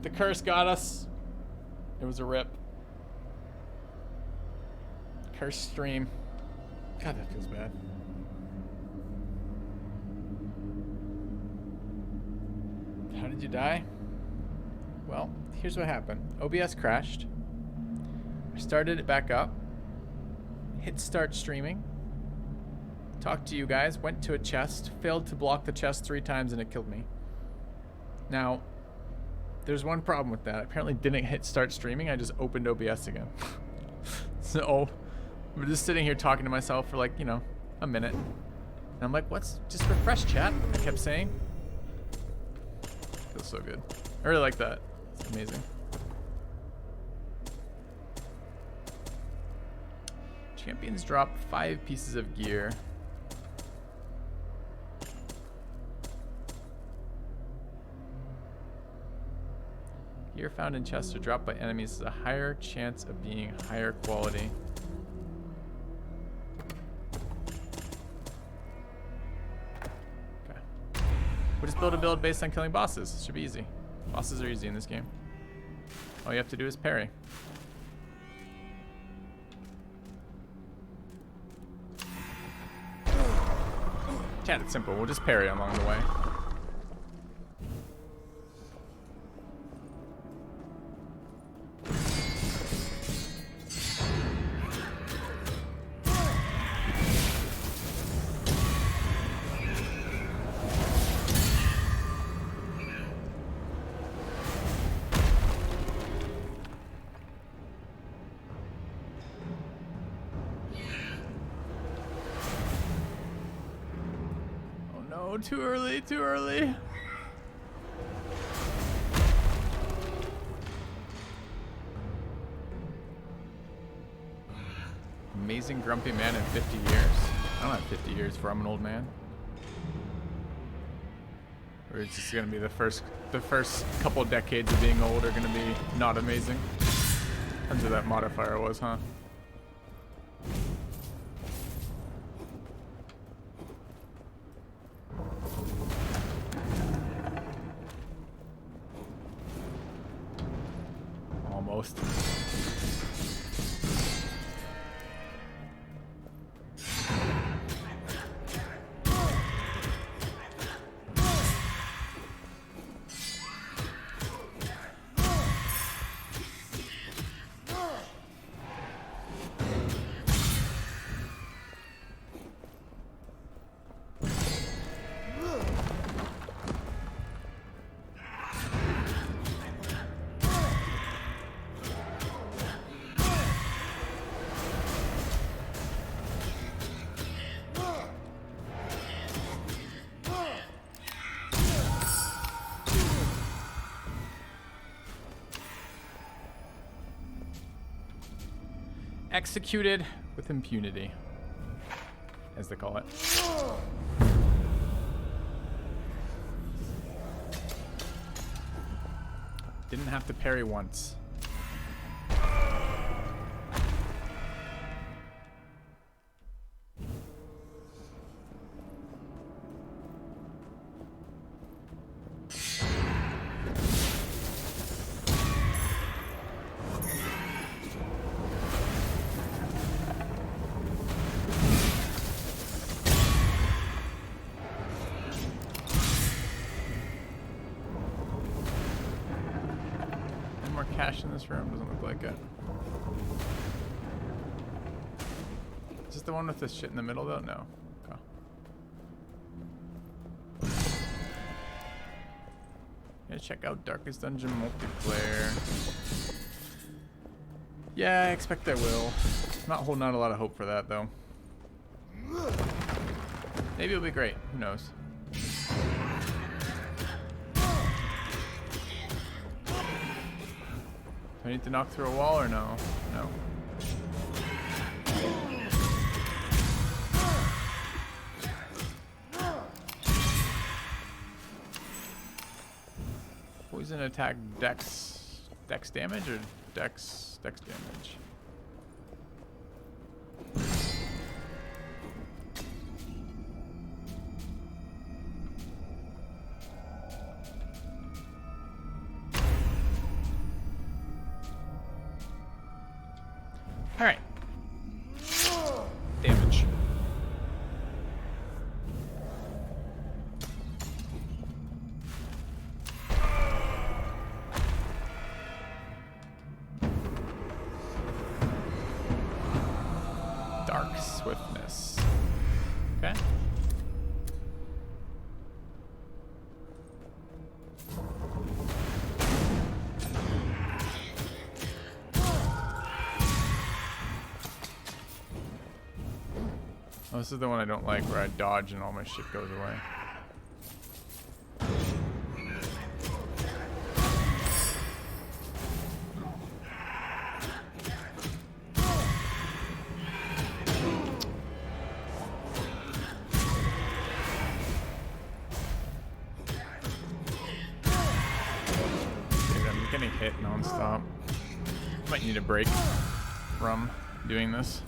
The curse got us. It was a rip. Curse stream. God, that feels bad. How did you die? Well, here's what happened. OBS crashed. I started it back up. Hit start streaming. Talked to you guys. Went to a chest. Failed to block the chest 3 times and it killed me. Now, there's one problem with that. I apparently didn't hit start streaming. I just opened OBS again. So, I'm just sitting here talking to myself for like, you know, a minute. And I'm like, what's, just refresh chat, I kept saying. Feels so good. I really like that. It's amazing. Champions drop 5 pieces of gear. Gear found in chests or dropped by enemies has a higher chance of being higher quality. Okay. We'll just build a build based on killing bosses. It should be easy. Bosses are easy in this game. All you have to do is parry. Chat, it's simple. We'll just parry along the way. Too early, too early. Amazing grumpy man in 50 years. I don't have 50 years for I'm an old man. Or it's just gonna be the first couple decades of being old are gonna be not amazing. Depends what that modifier was, huh? Almost. Executed with impunity, as they call it. Didn't have to parry once. Cash in this room? Doesn't look like it. Is this the one with this shit in the middle though? No. Okay. Yeah, check out Darkest Dungeon multiplayer. Yeah, I expect I will. Not holding out a lot of hope for that though. Maybe it'll be great. Who knows? Do I need to knock through a wall or no? No. Poison attack dex damage or dex damage? swiftness. Okay. Oh, this is the one I don't like, where I dodge and all my shit goes away. Dude, I'm getting hit non-stop. Might need a break from doing this.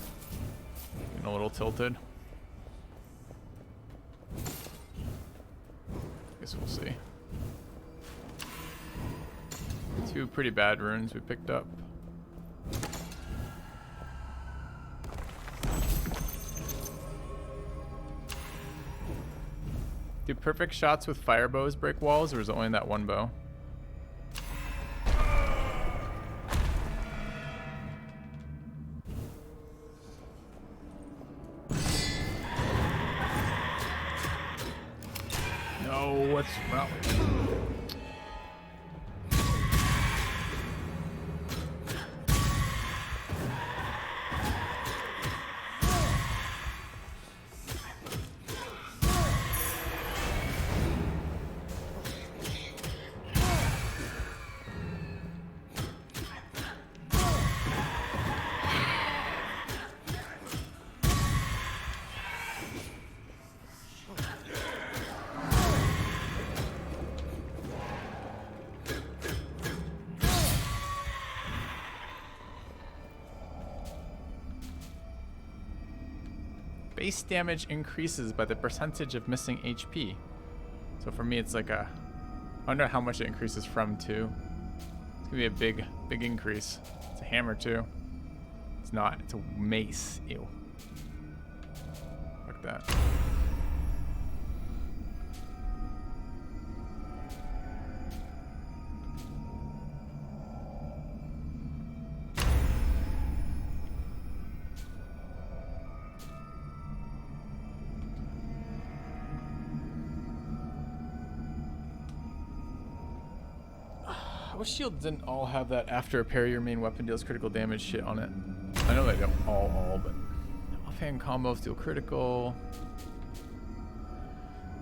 Getting a little tilted. Guess we'll see. Two pretty bad runes we picked up. Do perfect shots with fire bows break walls, or is it only that one bow? No, what's wrong? Base damage increases by the percentage of missing HP. So for me, it's like a... I wonder how much it increases from to. It's gonna be a big increase. It's a hammer too. It's not. It's a mace. Ew. Fuck that. I wish shields didn't all have that after a parry your main weapon deals critical damage shit on it. I know they don't all, but offhand combos deal critical.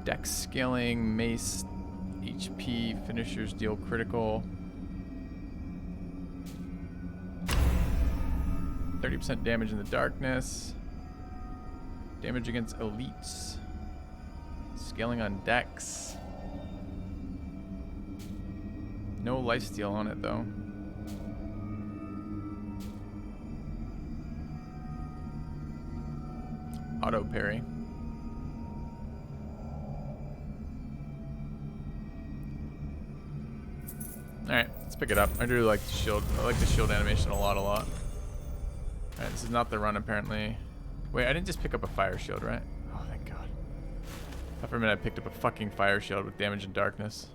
Dex scaling, mace, HP, finishers deal critical. 30% damage in the darkness. Damage against elites. Scaling on dex. No lifesteal on it though. Auto parry. Alright, let's pick it up. I do like the shield. I like the shield animation a lot. Alright, this is not the run apparently. Wait, I didn't just pick up a fire shield, right? Oh, thank God. I thought for a minute I picked up a fucking fire shield with damage and darkness.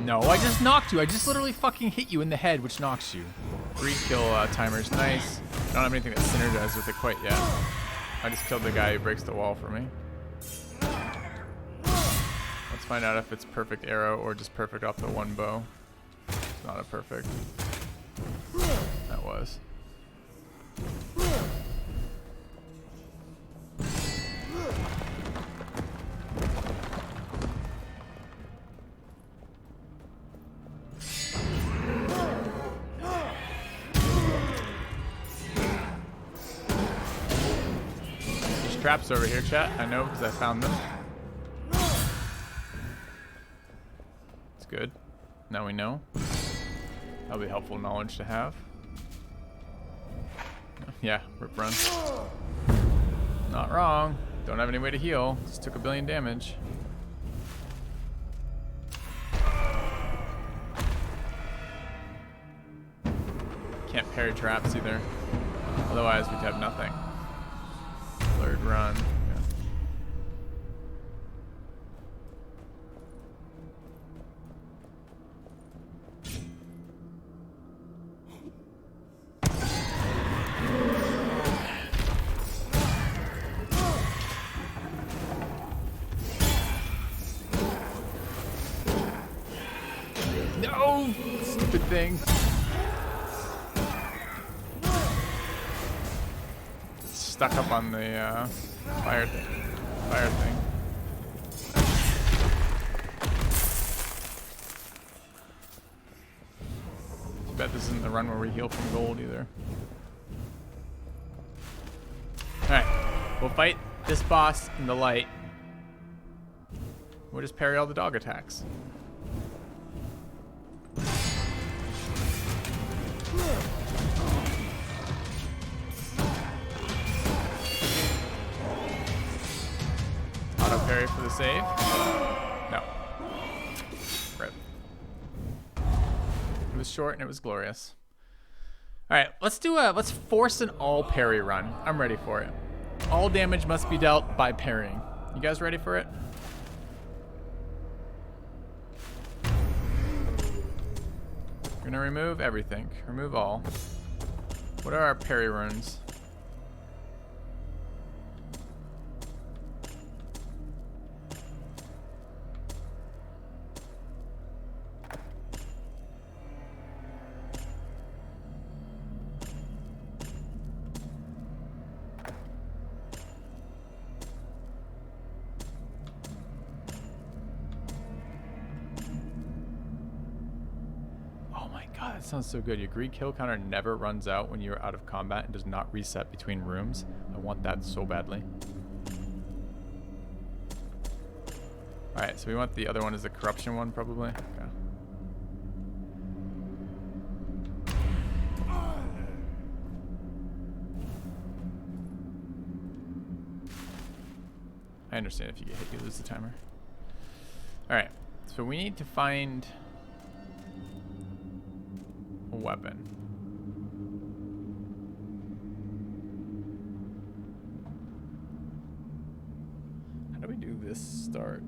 No, I just knocked you. I just literally fucking hit you in the head, which knocks you. 3 kill timer's nice. I don't have anything that synergizes with it quite yet. I just killed the guy who breaks the wall for me. Let's find out if it's perfect arrow or just perfect off the one bow. It's not a perfect. That was. Traps over here, chat. I know because I found them. It's good. Now we know. That'll be helpful knowledge to have. Yeah, rip run. Not wrong. Don't have any way to heal. Just took 1 billion damage. parry traps either. Otherwise, we'd have nothing. Third run. No! Stupid thing. Stuck up on the fire thing. Too bad this isn't the run where we heal from gold either. Alright, we'll fight this boss in the light. We'll just parry all the dog attacks. Auto parry for the save. No. Rip. It was short and it was glorious. All right, let's force an all parry run. I'm ready for it. All damage must be dealt by parrying. You guys ready for it? We're gonna remove everything. Remove all. What are our parry runes? God, that sounds so good. Your Greek kill counter never runs out when you're out of combat and does not reset between rooms. I want that so badly. Alright, so we want the other one as the corruption one, probably. Okay. I understand if you get hit, you lose the timer. Alright, so we need to find a weapon. How do we do this start?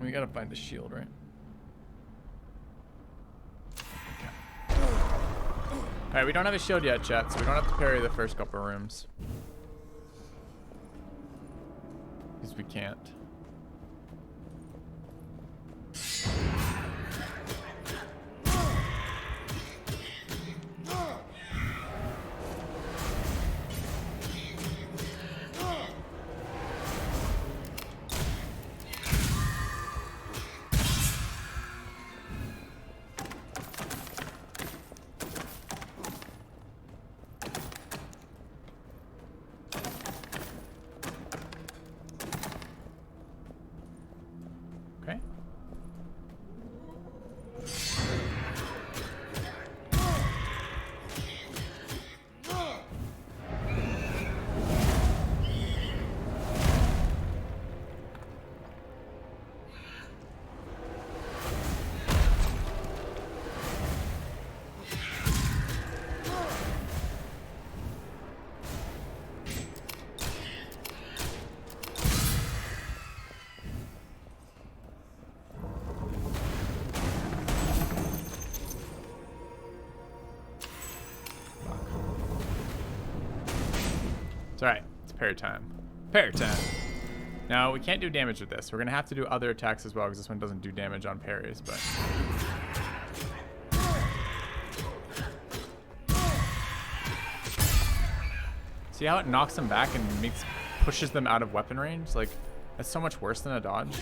We gotta find the shield, right? Okay. Alright, we don't have a shield yet, chat, so we don't have to parry the first couple rooms. Because we can't. It's alright. It's parry time. Parry time. Now, we can't do damage with this. We're going to have to do other attacks as well because this one doesn't do damage on parries, but... See how it knocks them back and pushes them out of weapon range? Like, that's so much worse than a dodge.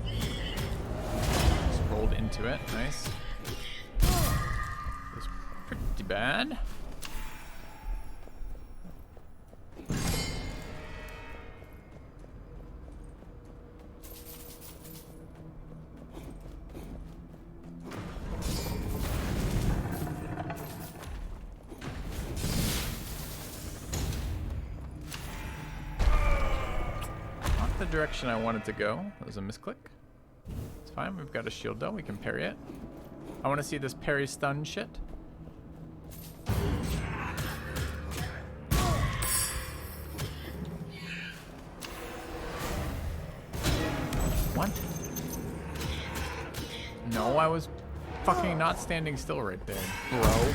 Just rolled into it. Nice. It's pretty bad. direction I wanted to go. That was a misclick. It's fine. We've got a shield though. We can parry it. I want to see this parry stun shit. What? No, I was fucking not standing still right there, bro.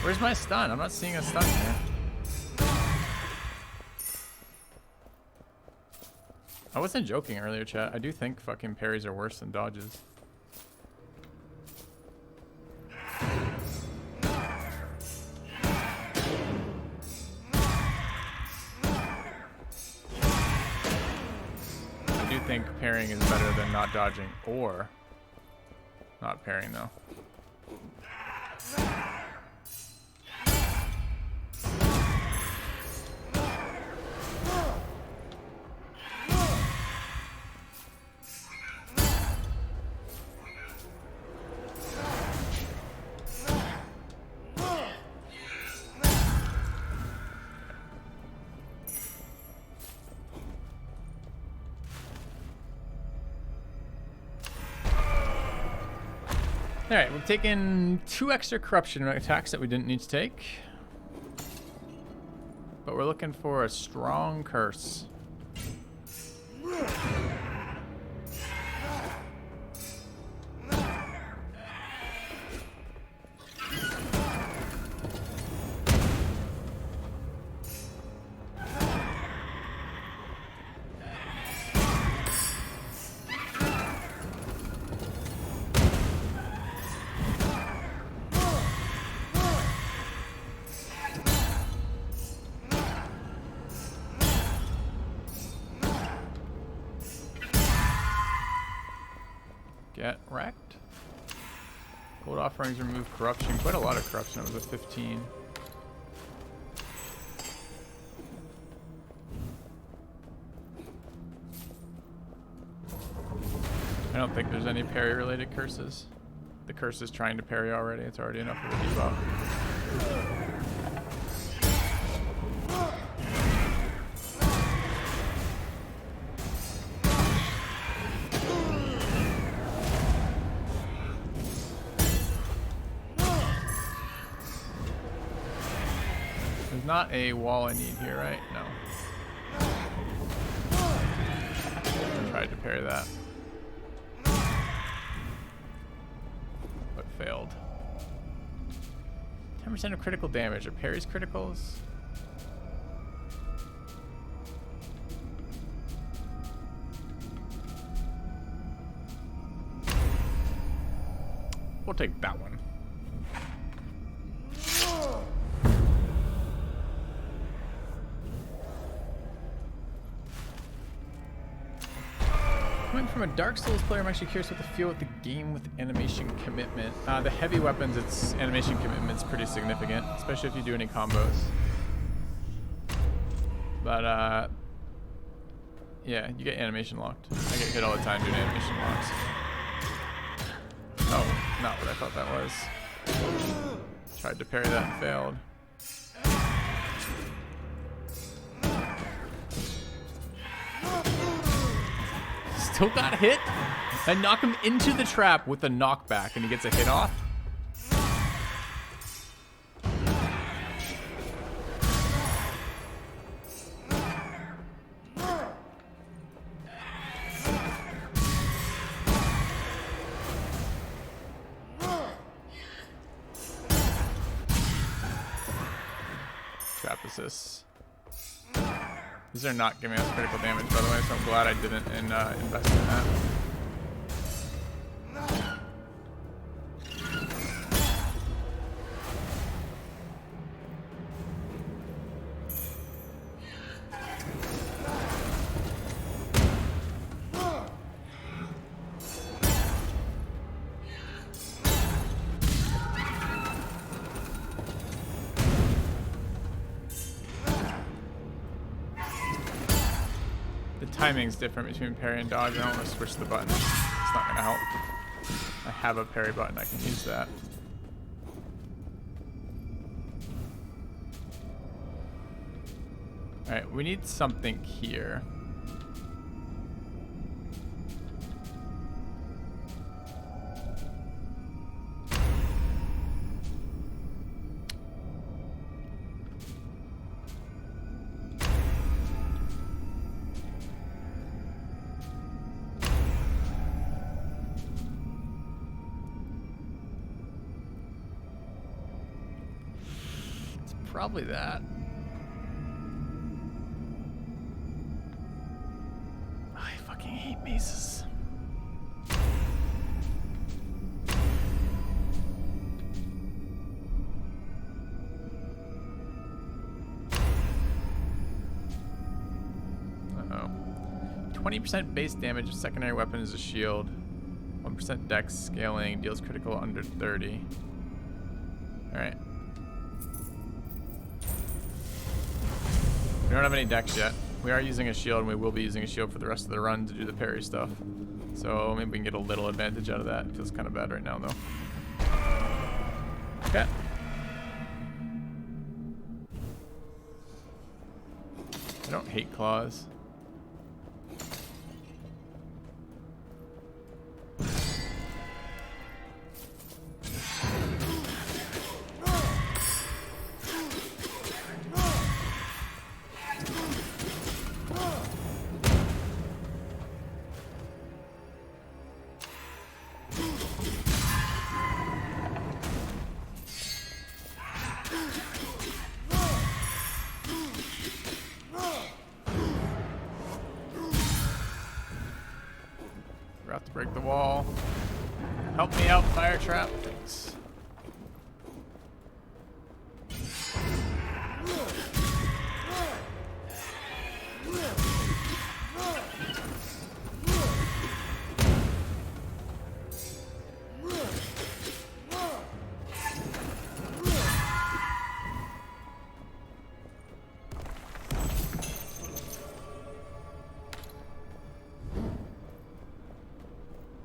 Where's my stun? I'm not seeing a stun here. I wasn't joking earlier, chat. I do think fucking parries are worse than dodges. I do think parrying is better than not dodging or not parrying though. Alright, we've taken 2 extra corruption attacks that we didn't need to take. But we're looking for a strong curse. Get wrecked. Gold offerings remove corruption. Quite a lot of corruption. It was a 15. I don't think there's any parry related curses. The curse is trying to parry already. It's already enough of a debuff. Not a wall I need here, right? No. I tried to parry that. But failed. 10% of critical damage. Are parries criticals? We'll take that one. Coming from a Dark Souls player, I'm actually curious what the feel with the game with animation commitment. The heavy weapons, its animation commitment's pretty significant, especially if you do any combos. But yeah, you get animation locked. I get hit all the time doing animation locks. Oh, not what I thought that was. Tried to parry that and failed. Still got hit. I knock him into the trap with a knockback and he gets a hit off. Trap assist. These are not giving us critical damage, by the way, so I'm glad I didn't invest in that. timing's different between parry and dodge. I don't want to switch the buttons. It's not gonna help. I have a parry button. I can use that. All right, we need something here. Probably that. I fucking hate mazes. Uh-oh. 20% base damage of secondary weapon is a shield. 1% dex scaling deals critical under 30. Alright. We don't have any decks yet. We are using a shield, and we will be using a shield for the rest of the run to do the parry stuff. So maybe we can get a little advantage out of that. It feels kind of bad right now, though. Okay. I don't hate claws. We're about to break the wall. Help me out, fire trap. Thanks.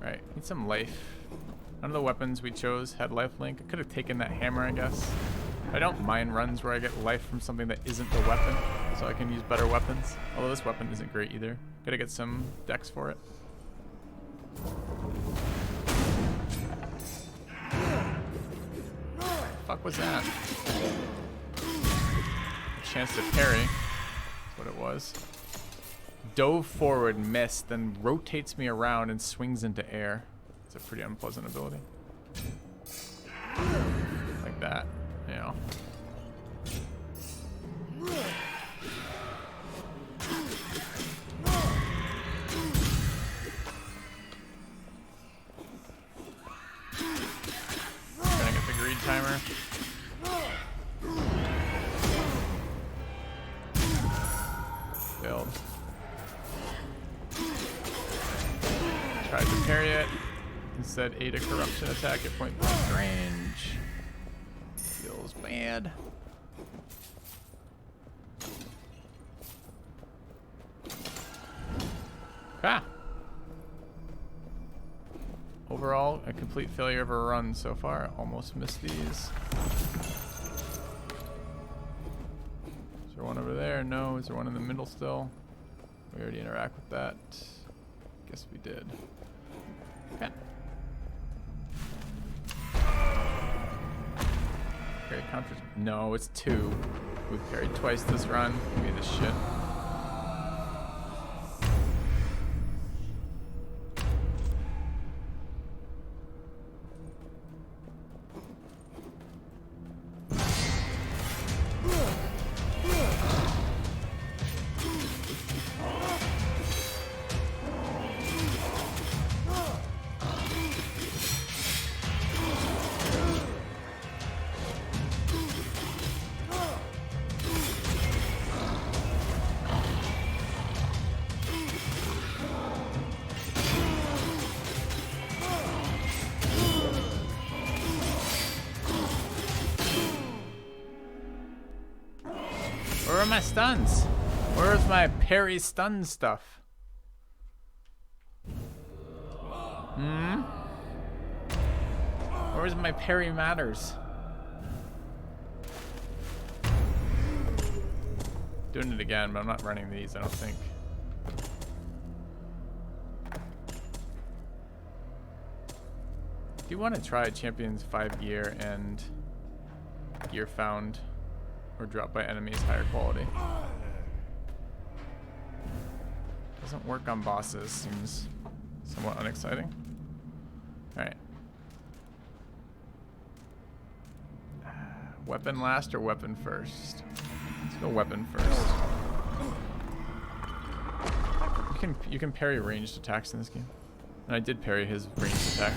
Alright, need some life. None of the weapons we chose had life link. I could have taken that hammer, I guess. I don't mind runs where I get life from something that isn't the weapon, so I can use better weapons. Although this weapon isn't great either. Gotta get some dex for it. What the fuck was that? A chance to parry. That's what it was. Dove forward, missed, then rotates me around and swings into air. It's a pretty unpleasant ability. Like that, you know. Trying to get the greed timer. Failed. Tried to parry it. Instead, ate a corruption attack at point blank range. Feels bad. Ah. Overall, a complete failure of a run so far. Almost missed these. Is there one over there? No. Is there one in the middle still? We already interact with that. Guess we did. Okay. Parry counters. No, it's 2. We've parried twice this run. Give me this shit. Where are my stuns? Where's my parry stun stuff? Hmm? Where's my parry matters? Doing it again, but I'm not running these, I don't think. Do you want to try Champions 5 gear and gear found or dropped by enemies higher quality? Doesn't work on bosses, seems somewhat unexciting. Alright. Weapon last or weapon first? Let's go weapon first. You can parry ranged attacks in this game. And I did parry his ranged attack.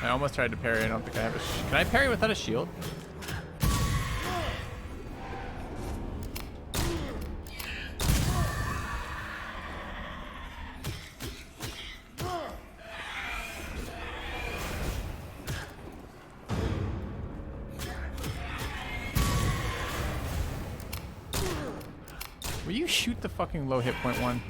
I almost tried to parry. I don't think I have a can I parry without a shield? Will you shoot the fucking low hit point one?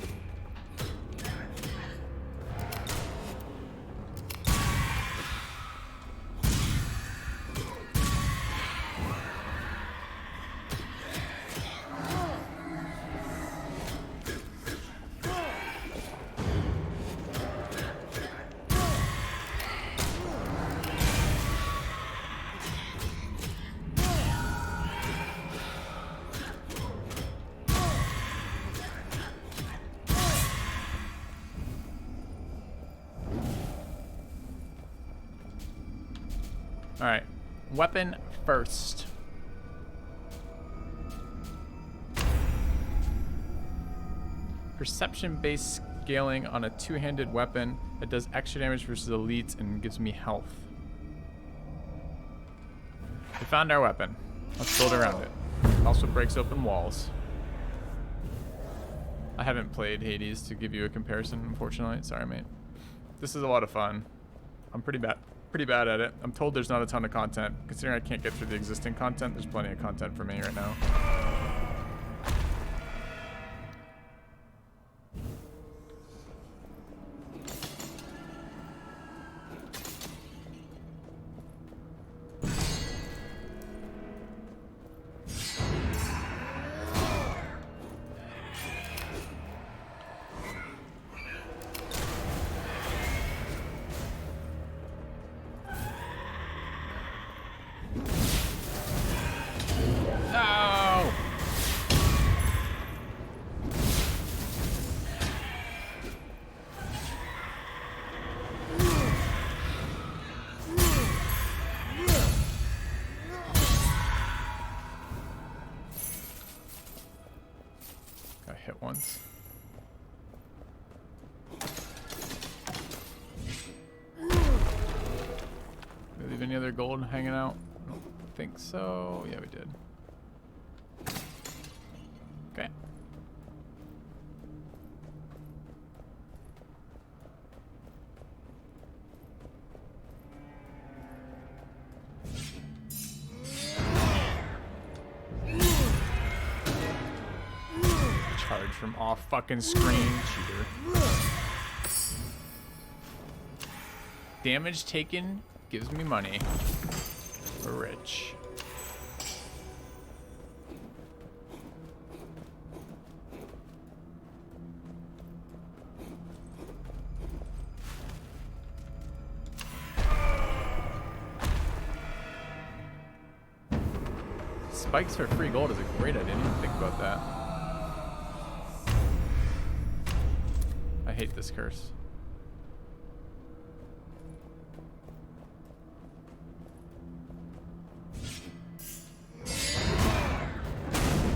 Alright, weapon first. Perception-based scaling on a two-handed weapon that does extra damage versus elites and gives me health. We found our weapon. Let's build around it. Also breaks open walls. I haven't played Hades to give you a comparison, unfortunately. Sorry, mate. This is a lot of fun. I'm pretty bad at it. I'm told there's not a ton of content. Considering I can't get through the existing content, there's plenty of content for me right now. Hit once. Did we leave any other gold hanging out? I don't think so. Yeah, we did. Okay. Charge from off fucking screen, cheater. Damage taken gives me money. We're rich. Spikes for free gold is a great idea. I didn't even think about that. I hate this curse.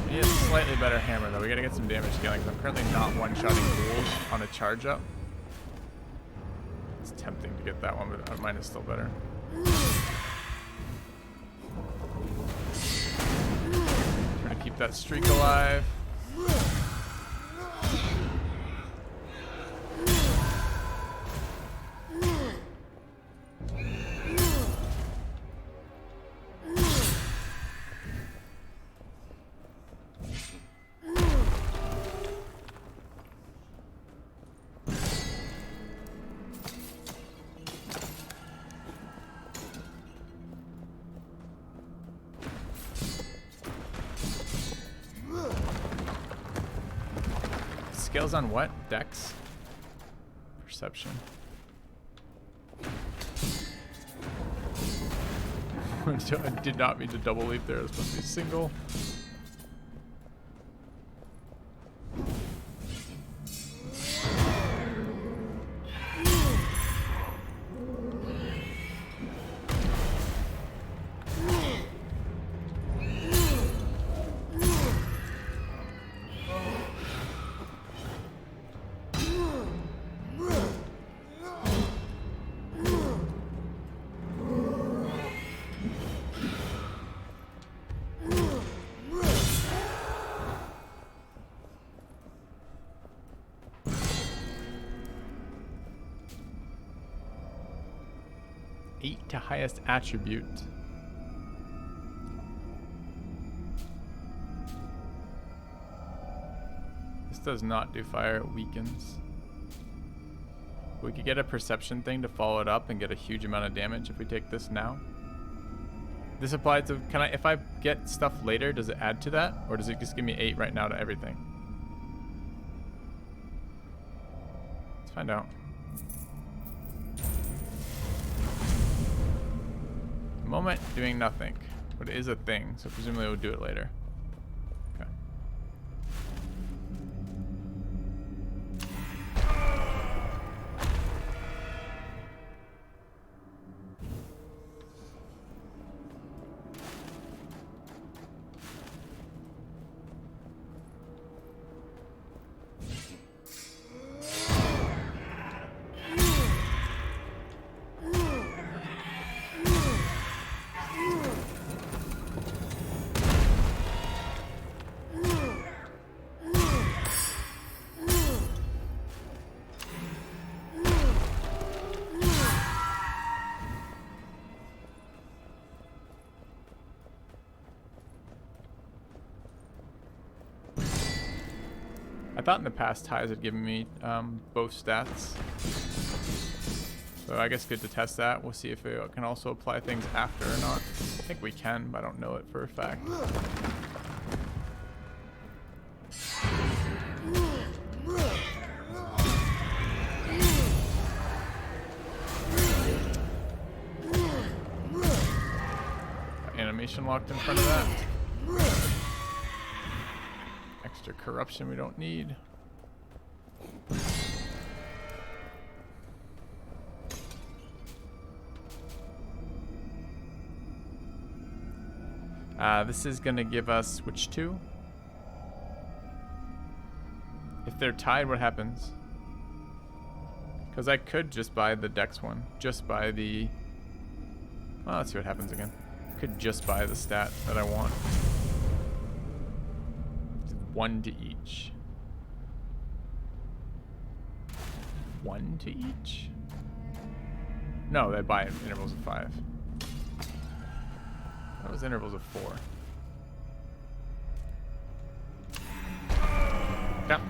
He has a slightly better hammer though. We gotta get some damage scaling because I'm currently not one-shotting ghouls on a charge up. It's tempting to get that one, but mine is still better. Trying to keep that streak alive. Scales on what? Dex? Perception. I did not mean to double leap there. It was supposed to be single. To highest attribute. This does not do fire, it weakens. We could get a perception thing to follow it up and get a huge amount of damage if we take this now. This applies to, can I, if I get stuff later, does it add to that? Or does it just give me 8 right now to everything? Let's find out. Moment doing nothing, but it is a thing, so presumably we'll do it later. Okay. I thought in the past ties had given me both stats. So I guess good to test that. We'll see if it can also apply things after or not. I think we can, but I don't know it for a fact. Got animation locked in front of that. Extra corruption we don't need. This is going to give us which two? If they're tied, what happens? Because I could just buy the Dex one. Just buy the... Well, let's see what happens again. Could just buy the stat that I want. 1 to each. 1 to each? No, they buy in intervals of 5. That was intervals of 4. Yeah.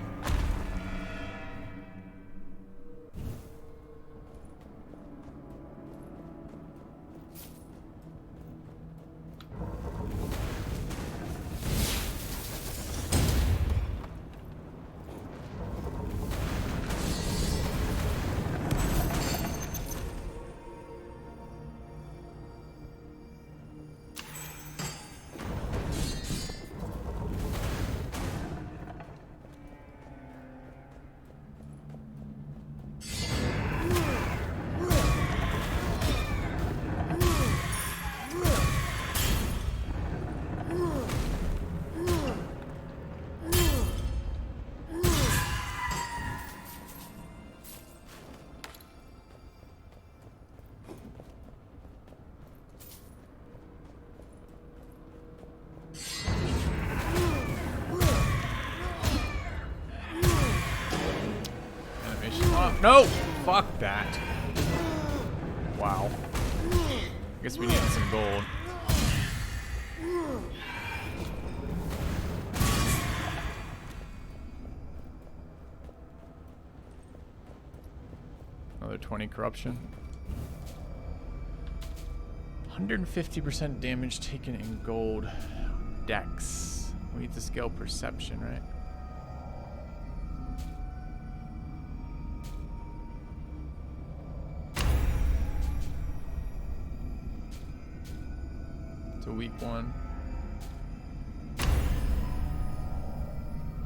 No! Fuck that. Wow. I guess we need some gold. Another 20 corruption. 150% damage taken in gold. Dex. We need to scale perception, right? weak one.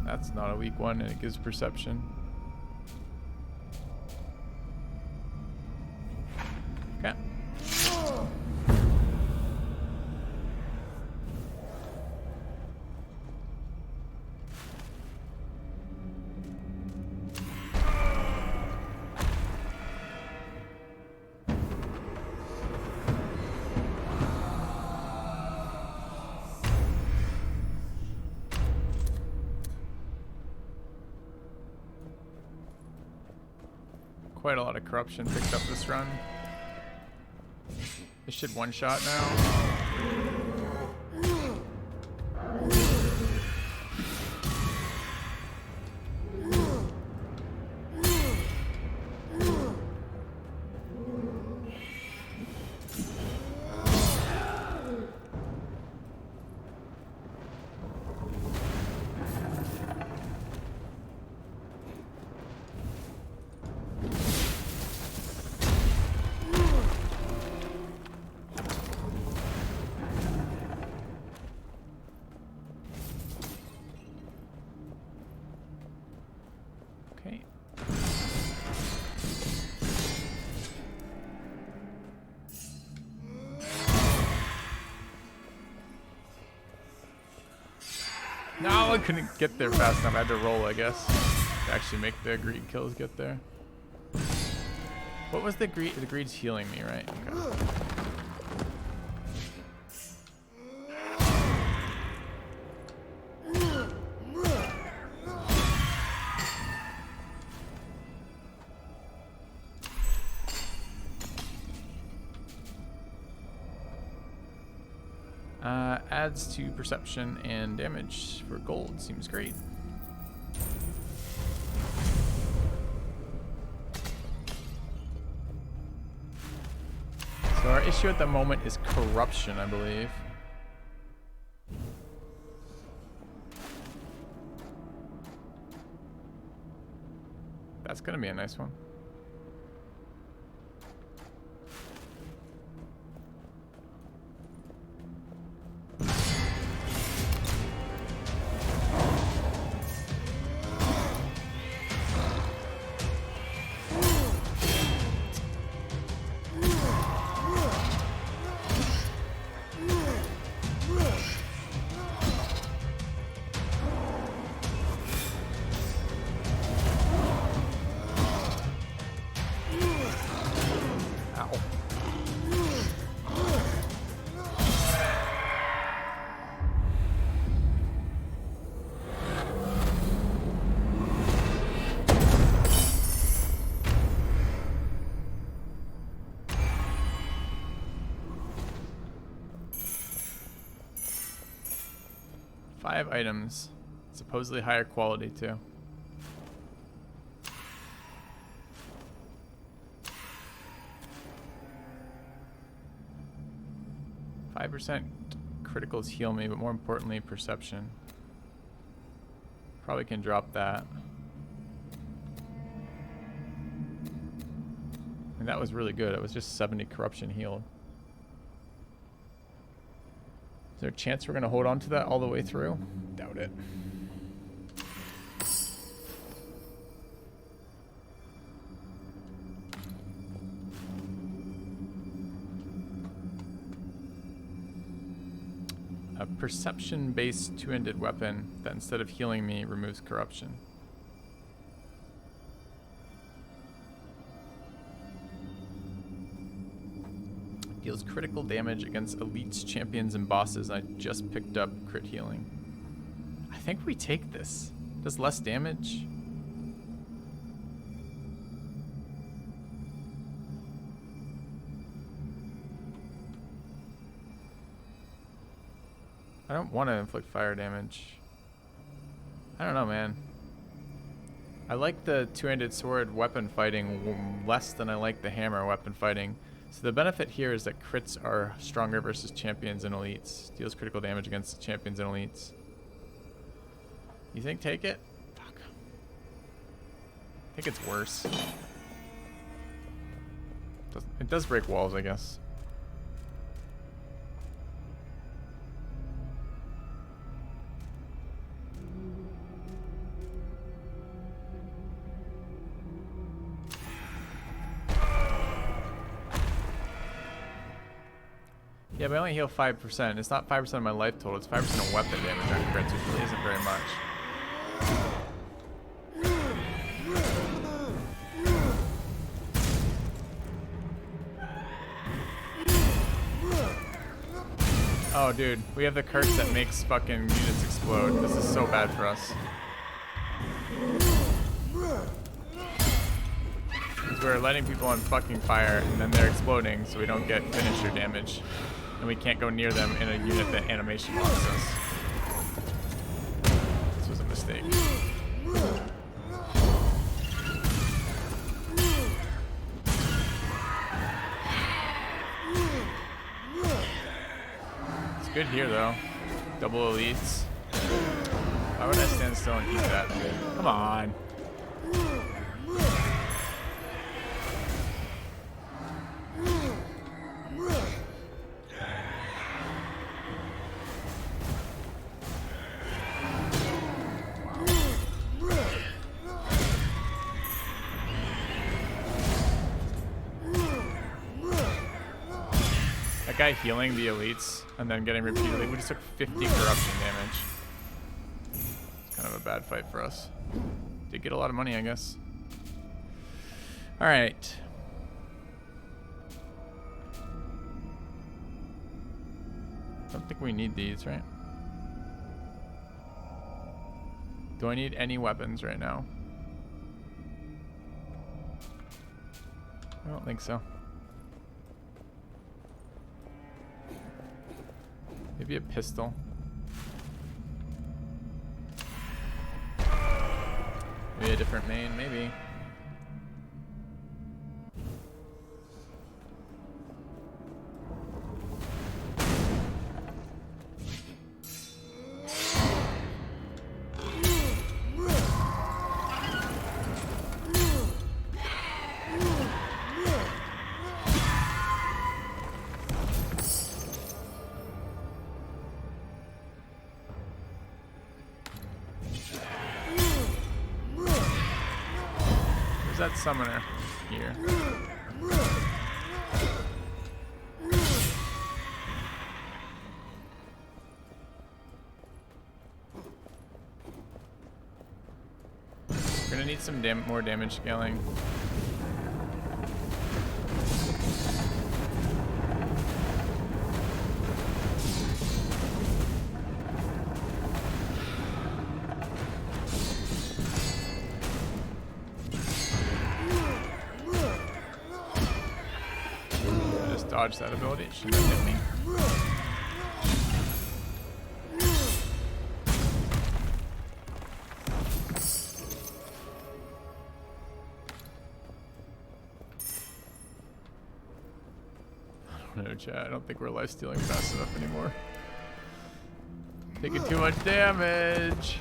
That's not a weak one, and it gives perception. Okay. Quite a lot of corruption picked up this run. This should one-shot now. Okay. No, I couldn't get there fast enough. I had to roll, I guess, to actually make the greed kills get there. What was the greed? The greed's healing me, right? Okay. Adds to perception and damage for gold. Seems great. So our issue at the moment is corruption, I believe. That's gonna be a nice one. Five items, supposedly higher quality too. %5 criticals heal me, but more importantly, perception. Probably can drop that. And that was really good. It was just 70 corruption healed. Is there a chance we're going to hold on to that all the way through? Doubt it. A perception-based two-handed weapon that instead of healing me removes corruption. Deals critical damage against elites, champions, and bosses. I just picked up crit healing. I think we take this. Does less damage. I don't want to inflict fire damage. I don't know, man. I like the two-handed sword weapon fighting less than I like the hammer weapon fighting. So the benefit here is that crits are stronger versus champions and elites. Deals critical damage against champions and elites. You think take it? Fuck. I think it's worse. It does break walls, I guess. Yeah, but I only heal 5%. It's not 5% of my life total. It's 5% of weapon damage on crits, which really isn't very much. Oh, dude. We have the curse that makes fucking units explode. This is so bad for us. Because we're letting people on fucking fire, and then they're exploding, so we don't get finisher damage. And we can't go near them in a unit that animation locks us. This was a mistake. It's good here, though. Double elites. Why would I stand still and eat that? Come on. That guy healing the elites and then getting repeatedly. We just took 50 corruption damage. It's kind of a bad fight for us. Did get a lot of money, I guess. Alright. Don't think we need these, right? Do I need any weapons right now? I don't think so. Maybe a pistol. Maybe a different main, maybe. That summoner here. We're gonna need some more damage scaling. Dodge that ability, it shouldn't have hit me. I don't know, chat. I don't think we're life stealing fast enough anymore. Taking too much damage.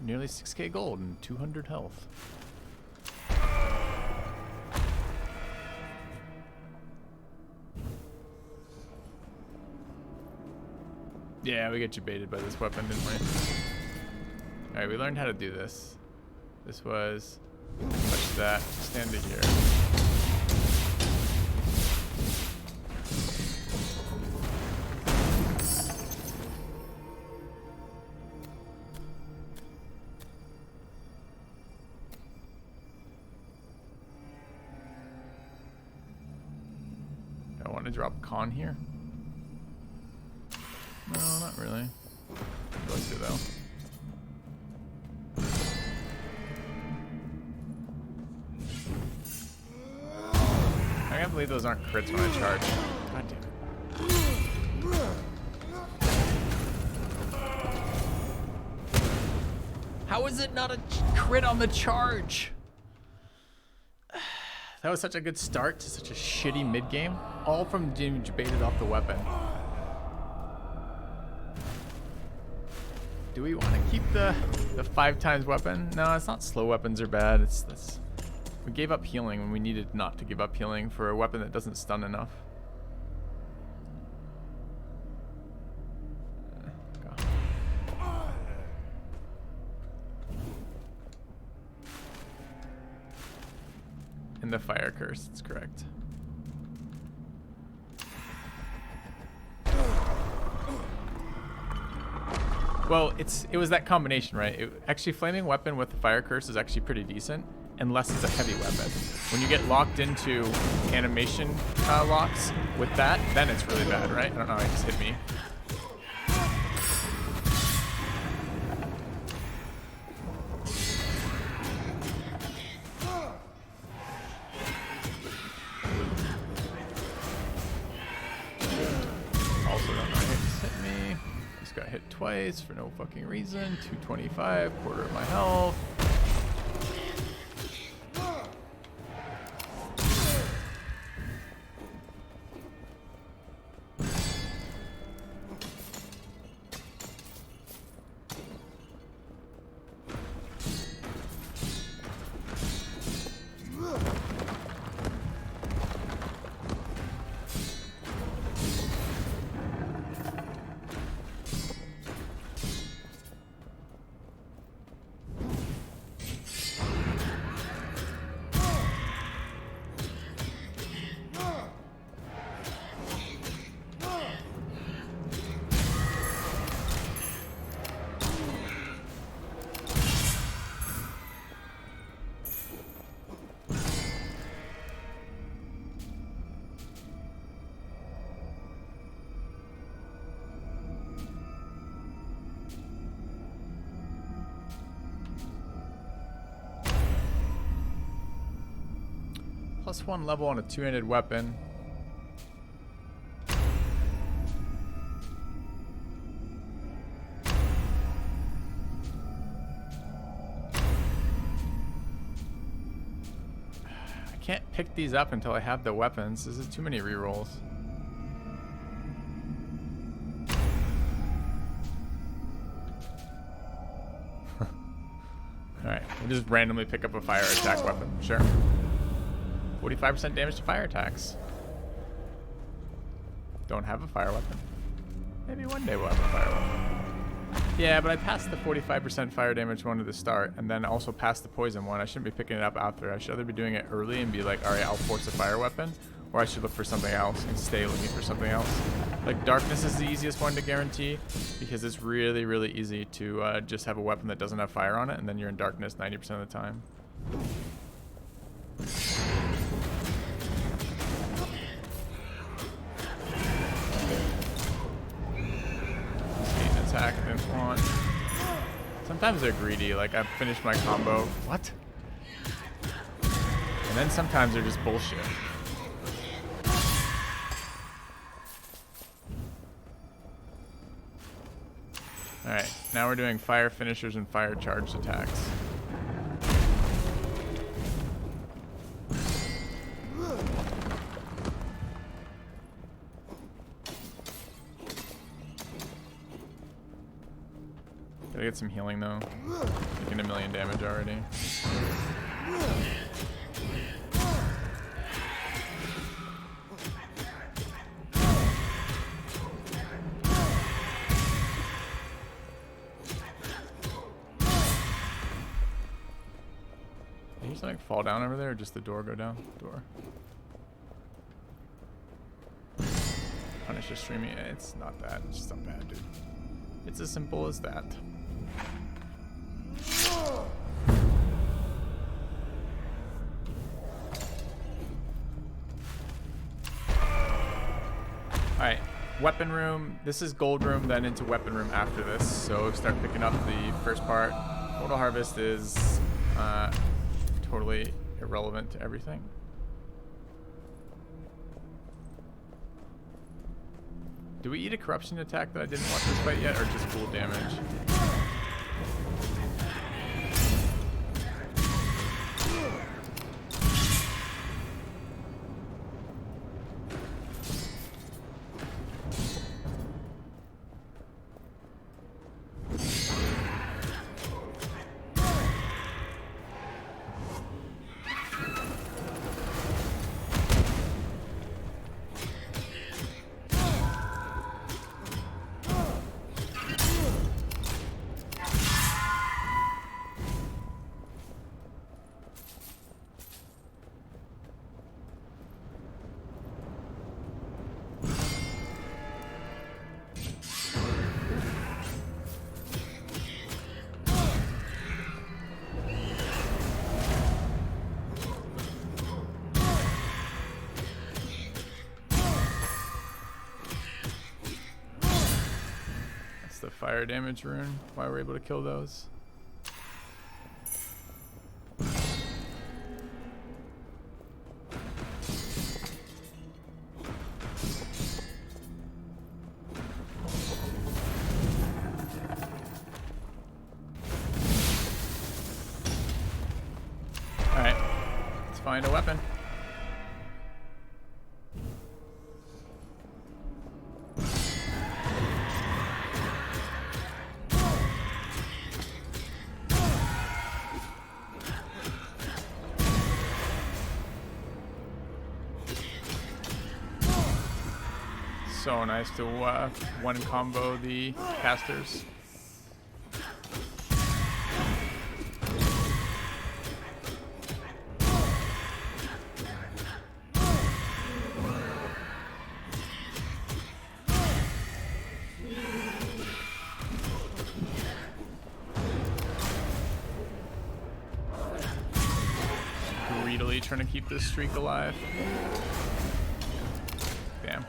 Nearly 6k gold and 200 health. Yeah, we get you baited by this weapon, didn't we? Alright, we learned how to do this. This was touch that, stand it here. To drop con here? No, not really. I'd like to though. I can't believe those aren't crits when I charge. God damn it. How is it not a crit on the charge? That was such a good start to such a shitty mid game. All from damage baited off the weapon. Do we want to keep the 5 times weapon? No, it's not slow weapons are bad. It's this. We gave up healing when we needed not to give up healing for a weapon that doesn't stun enough. Go. And the fire curse, that's correct. Well, it was that combination, right? Actually, flaming weapon with the fire curse is actually pretty decent, unless it's a heavy weapon. When you get locked into animation locks with that, then it's really bad, right? I don't know, it just hit me. Also don't know, it just hit me. Just got hit twice for no fucking reason. 225, quarter of my health. +1 level on a two-handed weapon. I can't pick these up until I have the weapons. This is too many rerolls. Alright, we'll just randomly pick up a fire attack weapon. Sure. 45% damage to fire attacks. Don't have a fire weapon. Maybe one day we'll have a fire weapon. Yeah, but I passed the 45% fire damage one at the start, and then also passed the poison one. I shouldn't be picking it up after. I should either be doing it early and be like, alright, I'll force a fire weapon, or I should look for something else and stay looking for something else. Like, darkness is the easiest one to guarantee, because it's really, really easy to just have a weapon that doesn't have fire on it, and then you're in darkness 90% of the time. Attack, didn't want. Sometimes they're greedy, like I've finished my combo. What? And then sometimes they're just bullshit. Alright, now we're doing fire finishers and fire charged attacks. Gotta get some healing though. Taking 1 million damage already. Did you something fall down over there, or just the door go down? Door. Punish your streaming. It's not that. It's just not bad, dude. It's as simple as that. Alright, weapon room. This is gold room, then into weapon room after this. So start picking up the first part. Mortal Harvest is totally irrelevant to everything. Do we eat a corruption attack that I didn't watch this fight yet, or just full damage? the fire damage rune. Why we're able to kill those. Alright, let's find a weapon. So nice to one combo the casters. Greedily trying to keep this streak alive. Damn.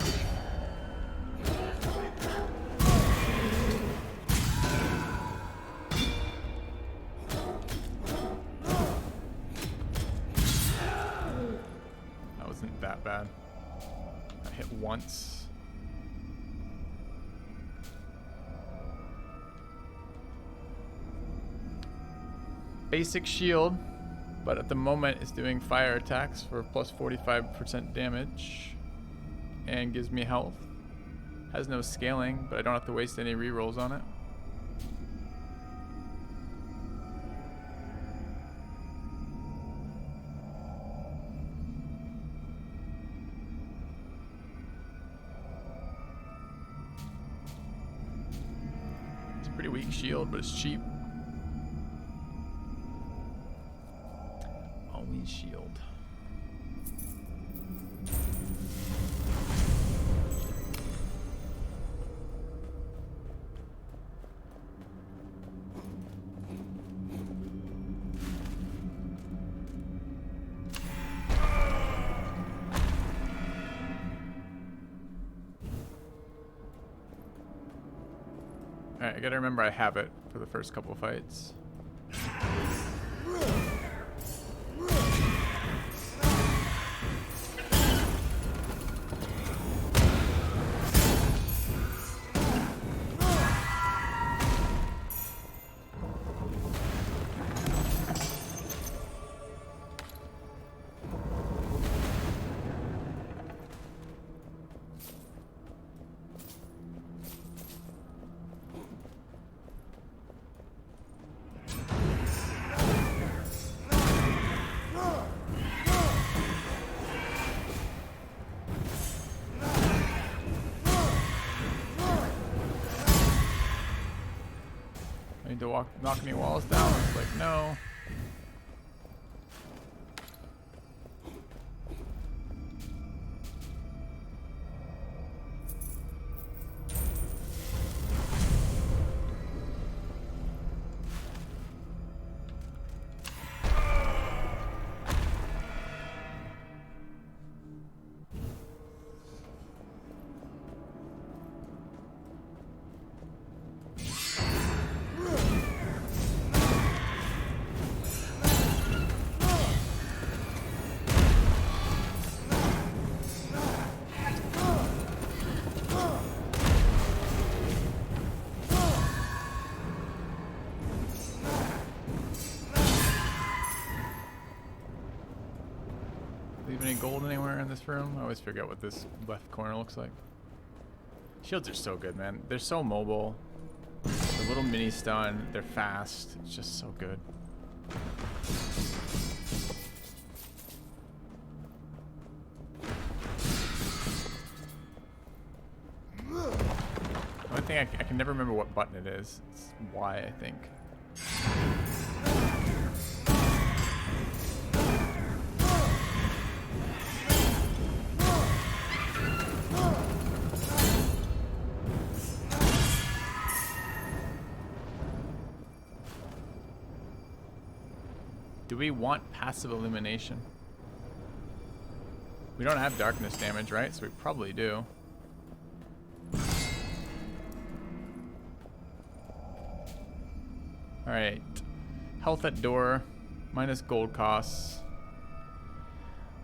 That bad. I hit once. Basic shield, but at the moment it's doing fire attacks for plus 45% damage and gives me health. Has no scaling, but I don't have to waste any rerolls on it. Pretty weak shield, but it's cheap. Always shield. Alright, I gotta remember I have it for the first couple of fights. I need to knock any walls down. It's like, no. Leave any gold anywhere in this room? I always forget what this left corner looks like. Shields are so good, man. They're so mobile. The little mini stun, they're fast. It's just so good. One thing I can never remember what button it is. It's Y, I think. Do we want passive illumination? We don't have darkness damage, right? So we probably do. Alright. Health at door. Minus gold costs.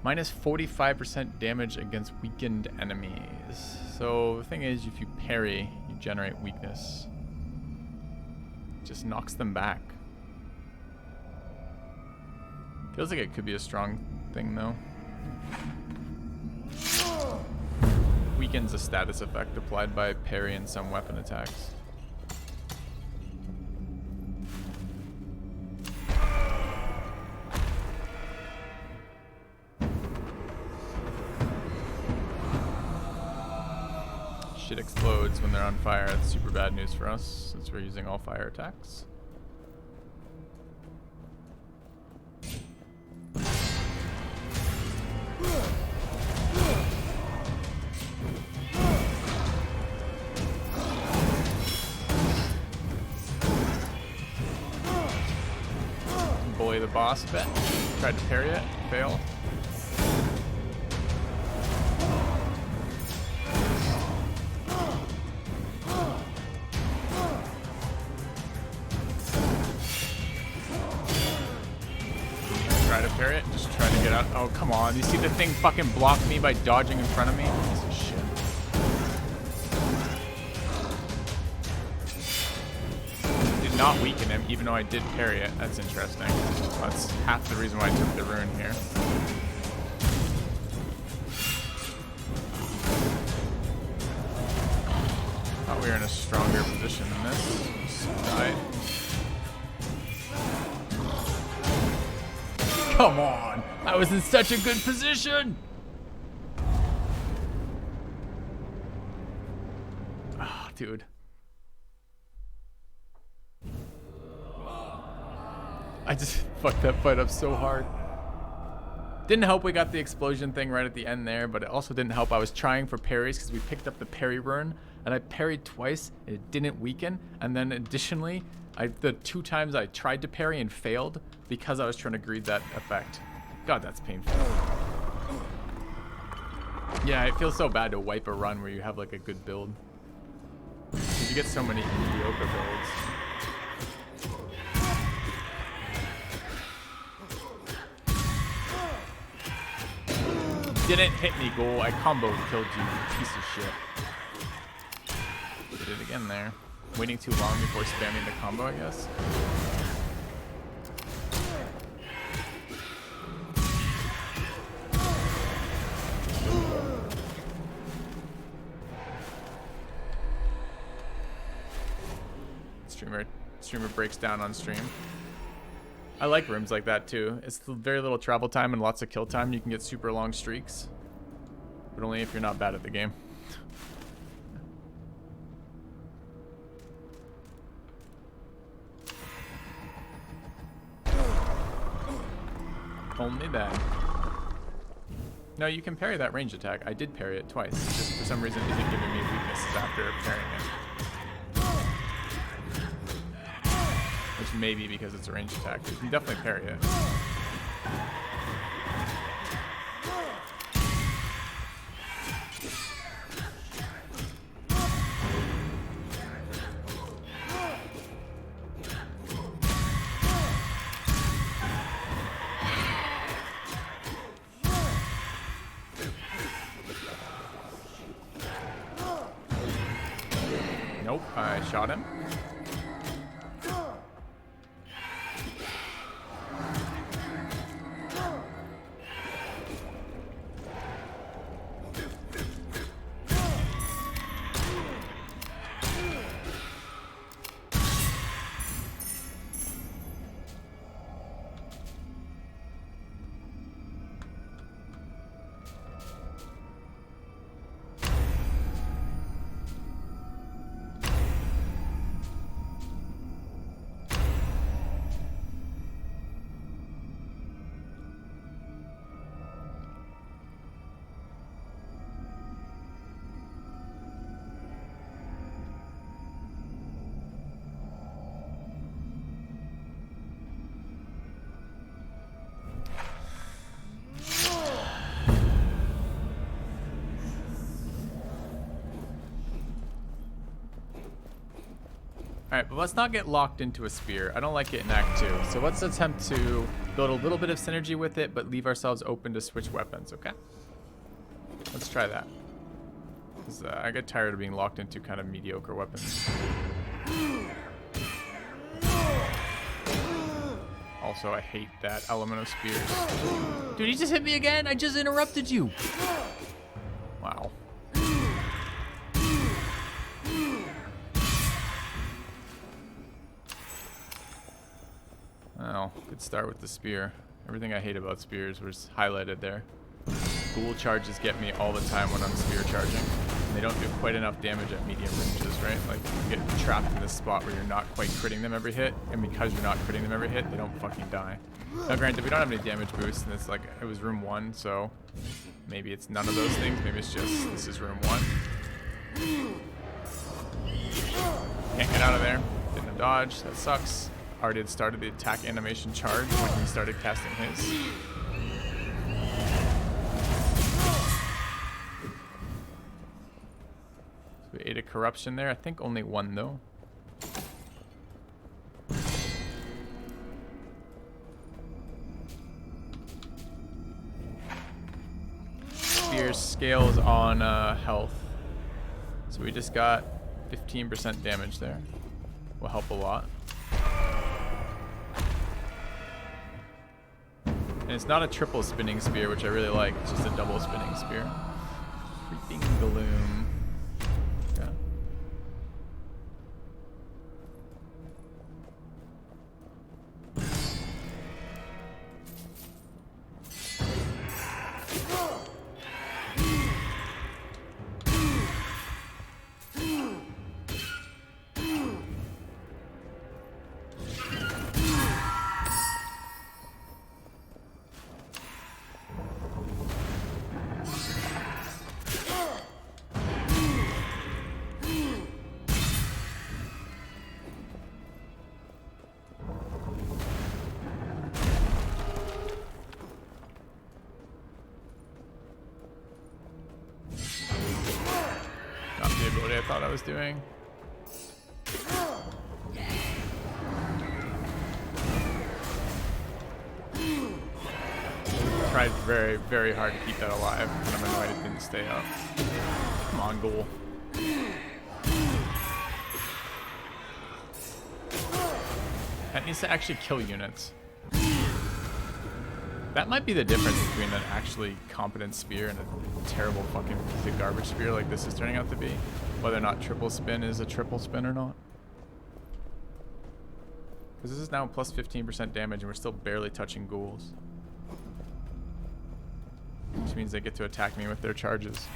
Minus 45% damage against weakened enemies. So the thing is, if you parry, you generate weakness. Just knocks them back. Feels like it could be a strong thing though. Weakens a status effect applied by parry and some weapon attacks. Shit explodes when they're on fire. That's super bad news for us since we're using all fire attacks. Bully the boss a bit. Tried to parry it, failed. Just try to get out. Oh, come on. You see the thing fucking blocked me by dodging in front of me? Piece of shit. Did not weaken him, even though I did parry it. That's interesting. That's half the reason why I took the rune here. Thought we were in a stronger position than this. Right. Come on! I was in such a good position! Ah, oh, dude. I just fucked that fight up so hard. Didn't help we got the explosion thing right at the end there, but it also didn't help. I was trying for parries because we picked up the parry rune, and I parried twice, and it didn't weaken, and then additionally, the 2 times I tried to parry and failed because I was trying to greed that effect. God, that's painful. Yeah, it feels so bad to wipe a run where you have like a good build. You get so many mediocre builds. Didn't hit me, goal. I combo killed you, piece of shit. Did it again there. Waiting too long before spamming the combo, I guess. Streamer breaks down on stream. I like rooms like that too. It's very little travel time and lots of kill time. You can get super long streaks, but only if you're not bad at the game. Only then. No, you can parry that range attack. I did parry it twice. Just for some reason it isn't giving me weaknesses after parrying it. Which may be because it's a range attack. You can definitely parry it. Nope, I shot him. Alright, but let's not get locked into a spear. I don't like it in Act 2. So let's attempt to build a little bit of synergy with it, but leave ourselves open to switch weapons, okay? Let's try that. 'Cause, I get tired of being locked into kind of mediocre weapons. Also, I hate that element of spears. Dude, he just hit me again? I just interrupted you. Wow. Well, good start with the spear. Everything I hate about spears was highlighted there. Ghoul charges get me all the time when I'm spear charging. And they don't do quite enough damage at medium ranges, right? Like, you get trapped in this spot where you're not quite critting them every hit, and because you're not critting them every hit, they don't fucking die. Now, granted, we don't have any damage boosts, and it's like, it was room 1, so maybe it's none of those things. Maybe it's just, this is room 1. Can't get out of there. Didn't dodge. That sucks. Already had started the attack animation charge when he started casting his. So we ate a corruption there. I think only 1 though. Spear scales on health. So we just got 15% damage there. Will help a lot. And it's not a triple spinning spear, which I really like. It's just a double spinning spear. Creeping gloom. Yeah. I thought I was doing. Tried very, very hard to keep that alive, and I'm annoyed it didn't stay up. Come on, ghoul. That needs to actually kill units. That might be the difference between an actually competent spear and a terrible fucking piece of garbage spear like this is turning out to be. Whether or not triple spin is a triple spin or not. Because this is now plus 15% damage and we're still barely touching ghouls. Which means they get to attack me with their charges.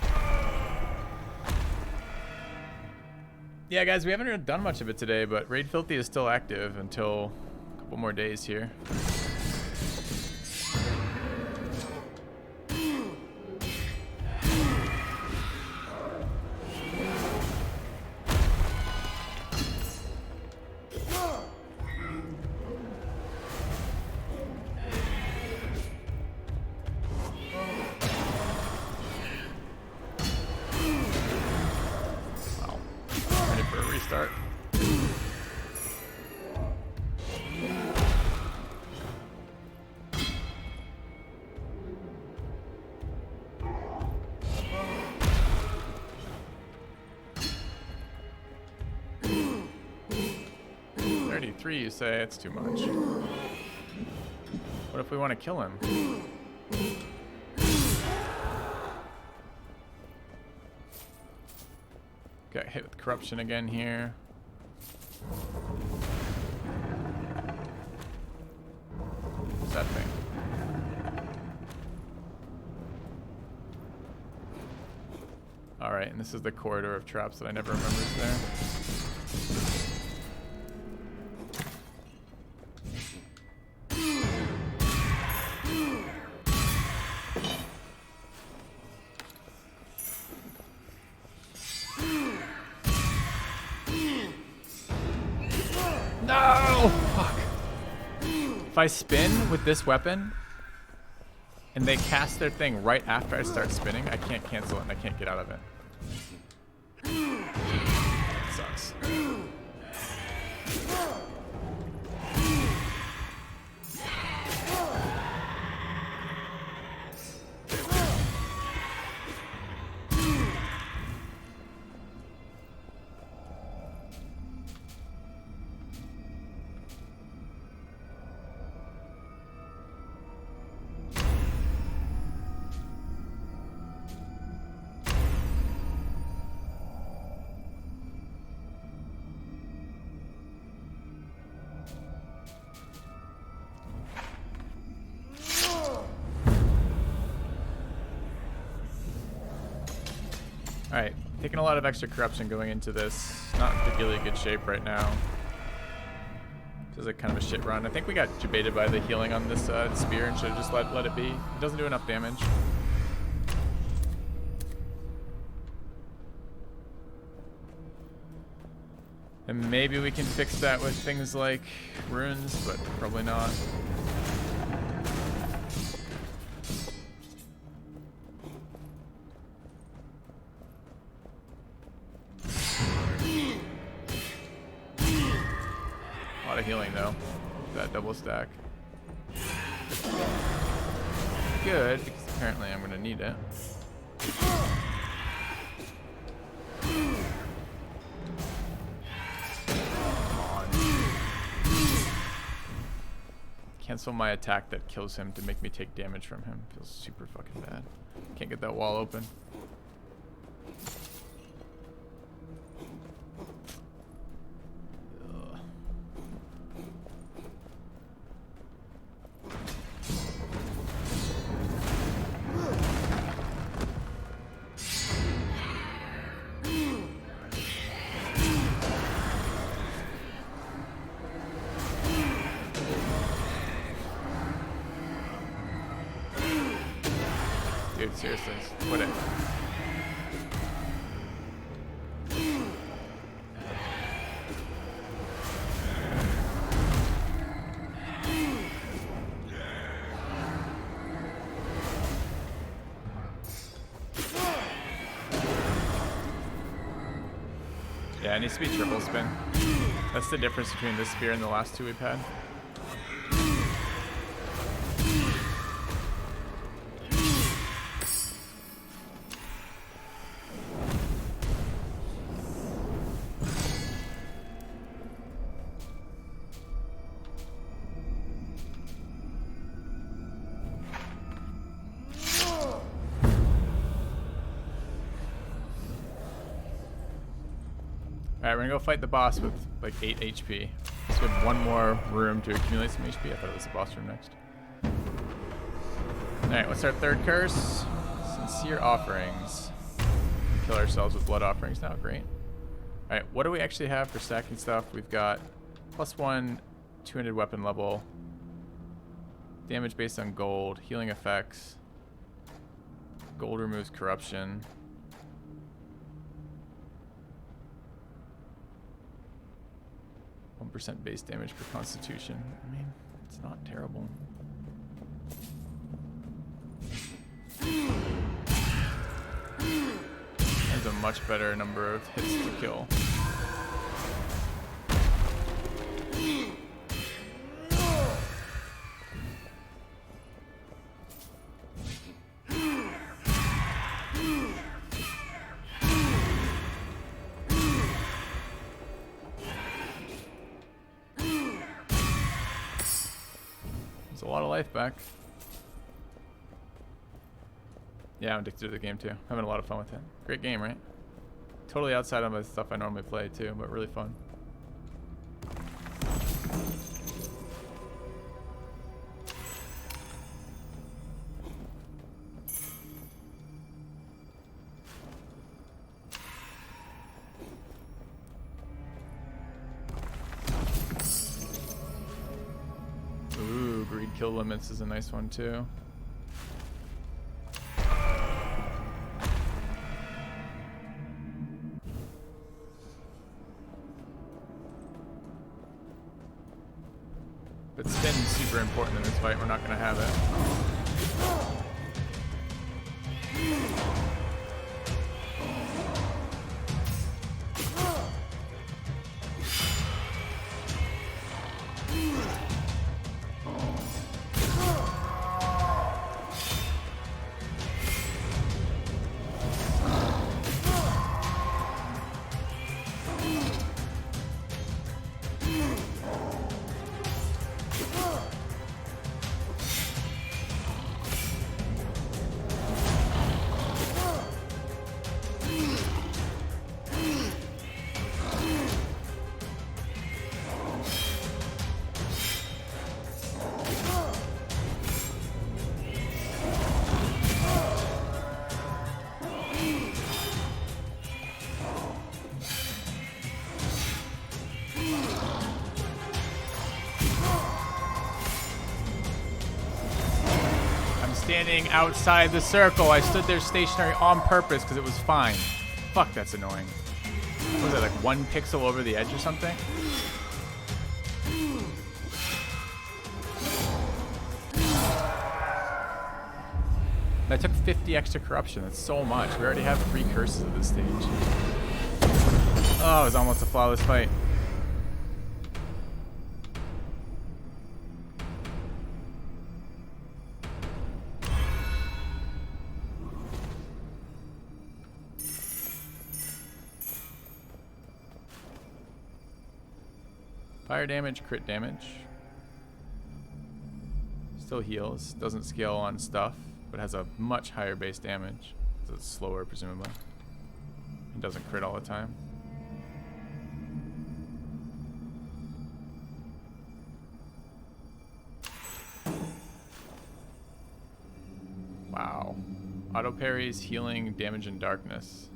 Yeah guys, we haven't really done much of it today, but Raid Filthy is still active until a couple more days here. Start. $33, you say it's too much. What if we want to kill him? Got hit with corruption again here. What's that thing? Alright, and this is the corridor of traps that I never remember is there. No! Fuck. If I spin with this weapon and they cast their thing right after I start spinning, I can't cancel it and I can't get out of it. Sucks. Taking a lot of extra corruption going into this. Not in particularly good shape right now. This is a kind of a shit run. I think we got debated by the healing on this spear and should have just let it be. It doesn't do enough damage. And maybe we can fix that with things like runes, but probably not. A lot of healing though. That double stack. Good, because apparently I'm gonna need it. Cancel my attack that kills him to make me take damage from him. Feels super fucking bad. Can't get that wall open. Ugh. Dude, seriously, quit it. Yeah, it needs to be triple spin. That's the difference between this spear and the last two we've had. Alright, we're gonna go fight the boss with like 8 HP. So we have one more room to accumulate some HP. I thought it was the boss room next. Alright, what's our third curse? Sincere offerings. Kill ourselves with blood offerings now, great. Alright, what do we actually have for stacking stuff? We've got +1 200 weapon level. Damage based on gold. Healing effects. Gold removes corruption. 1% base damage per constitution. I mean, it's not terrible. There's a much better number of hits to kill. There's a lot of life back. Yeah, I'm addicted to the game too. Having a lot of fun with it. Great game, right? Totally outside of the stuff I normally play too, but really fun. Ooh, greed kill limits is a nice one too. But spin's super important in this fight. We're not going to have it. standing outside the circle. I stood there stationary on purpose because it was fine. Fuck, that's annoying. What was that, like 1 pixel over the edge or something? I took 50 extra corruption. That's so much. We already have 3 curses at this stage. Oh, it was almost a flawless fight. Fire damage, crit damage. Still heals. Doesn't scale on stuff, but has a much higher base damage. So it's slower, presumably. It doesn't crit all the time. Wow. Auto parries, healing, damage, and darkness.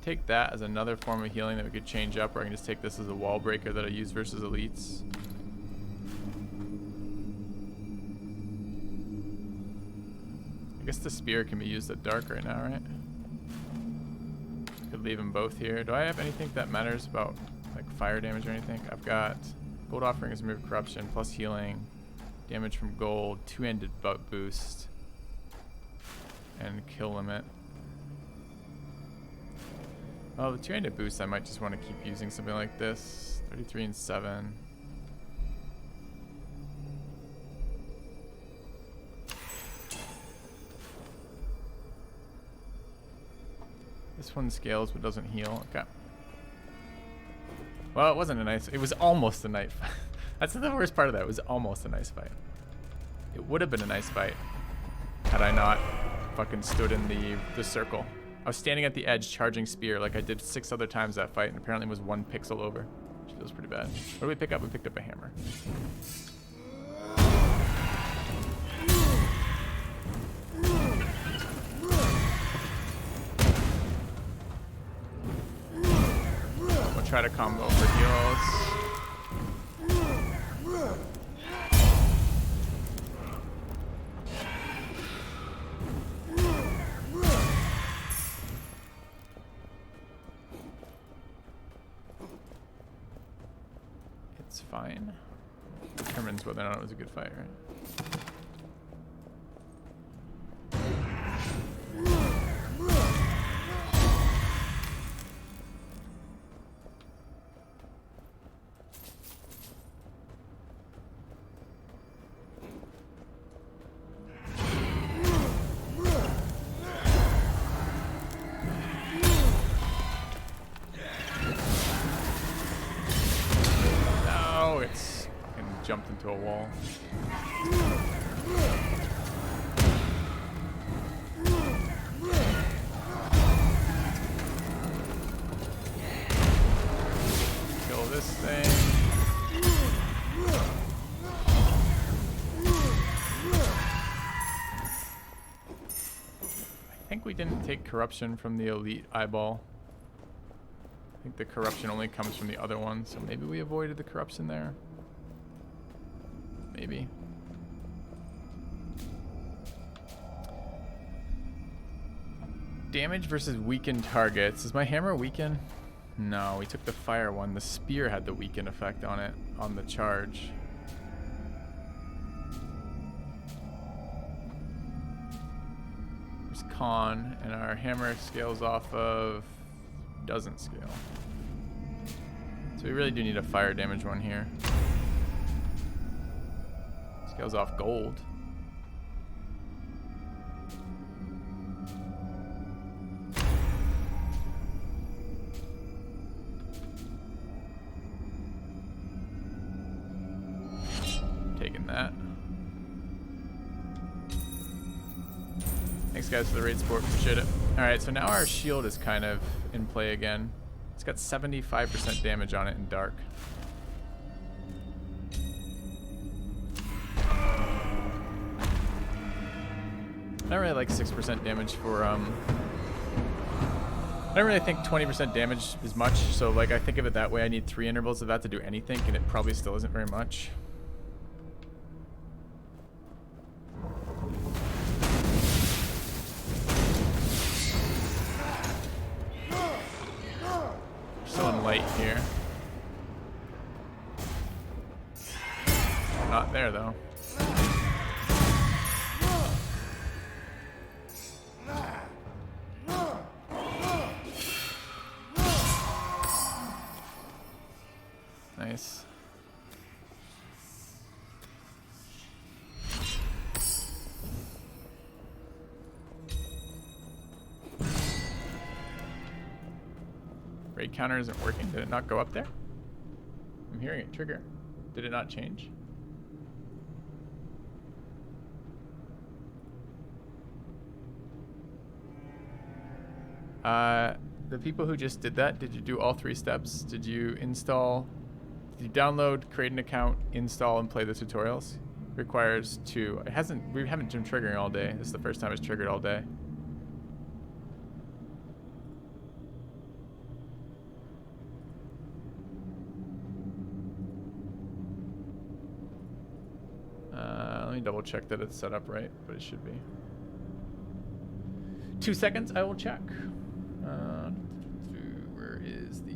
Take that as another form of healing that we could change up, or I can just take this as a wall breaker that I use versus elites. I guess the spear can be used at dark right now, right? Could leave them both here. Do I have anything that matters about like fire damage or anything? I've got gold offerings, remove corruption, plus healing, damage from gold, 2-handed butt boost, and kill limit. Oh, the 2-handed boost, I might just want to keep using something like this. 33 and 7. This one scales but doesn't heal. Okay. Well, it wasn't a nice... It was almost a nice fight. That's the worst part of that. It was almost a nice fight. It would have been a nice fight had I not fucking stood in the circle. I was standing at the edge charging spear like I did 6 other times that fight, and apparently was 1 pixel over. Which feels pretty bad. What did we pick up? We picked up a hammer. We'll try to combo for heals. It's fine. Determines whether or not it was a good fight, right? Jumped into a wall. Kill this thing. I think we didn't take corruption from the elite eyeball. I think the corruption only comes from the other one, so maybe we avoided the corruption there. Maybe. Damage versus weakened targets. Is my hammer weakened? No, we took the fire one. The spear had the weaken effect on it, on the charge. There's con, and our hammer scales off of... doesn't scale. So we really do need a fire damage one here. Scales off gold. Taking that. Thanks guys for the raid support, appreciate it. Alright, so now our shield is kind of in play again. It's got 75% damage on it in dark. I don't really like 6% damage for I don't really think 20% damage is much, so like I think of it that way. I need 3 intervals of that to do anything, and it probably still isn't very much. Still in light here. Not there though. Nice. Raid counter isn't working. Did it not go up there? I'm hearing it trigger. Did it not change? The people who just did that, did you do all 3 steps? Did you install, did you download, create an account, install, and play the tutorials? Requires 2. It hasn't, we haven't been triggering all day. This is the first time it's triggered all day. Let me double check that it's set up right, but it should be. 2 seconds, I will check. Where is the...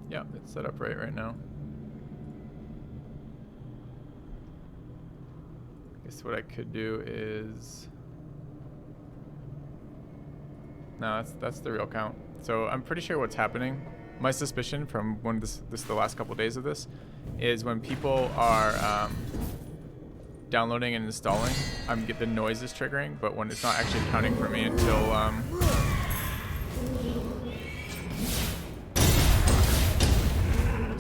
Yeah, it's set up right now. I guess what I could do is... No, that's the real count. So I'm pretty sure what's happening, my suspicion from when this the last couple days of this, is when people are downloading and installing, I'm get the noises triggering, but when it's not actually counting for me until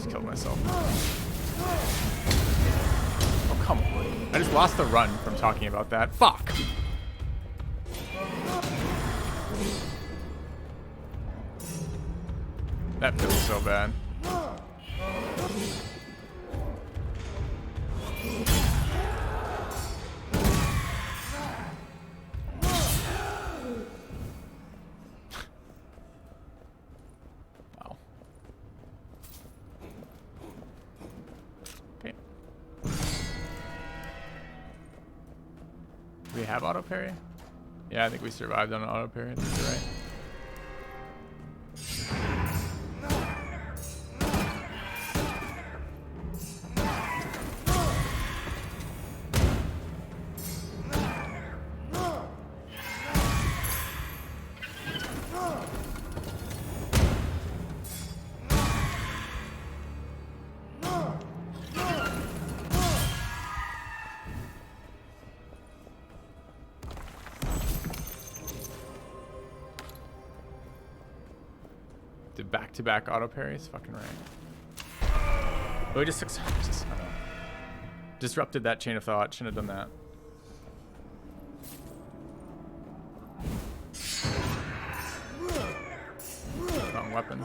killed myself. Oh, come on. I just lost the run from talking about that. Fuck! That feels so bad. We have auto parry? Yeah, I think we survived on an auto parry. I think you're right. Back-to-back auto parries, fucking right. Oh, we just disrupted that chain of thought. Shouldn't have done that. Wrong weapon.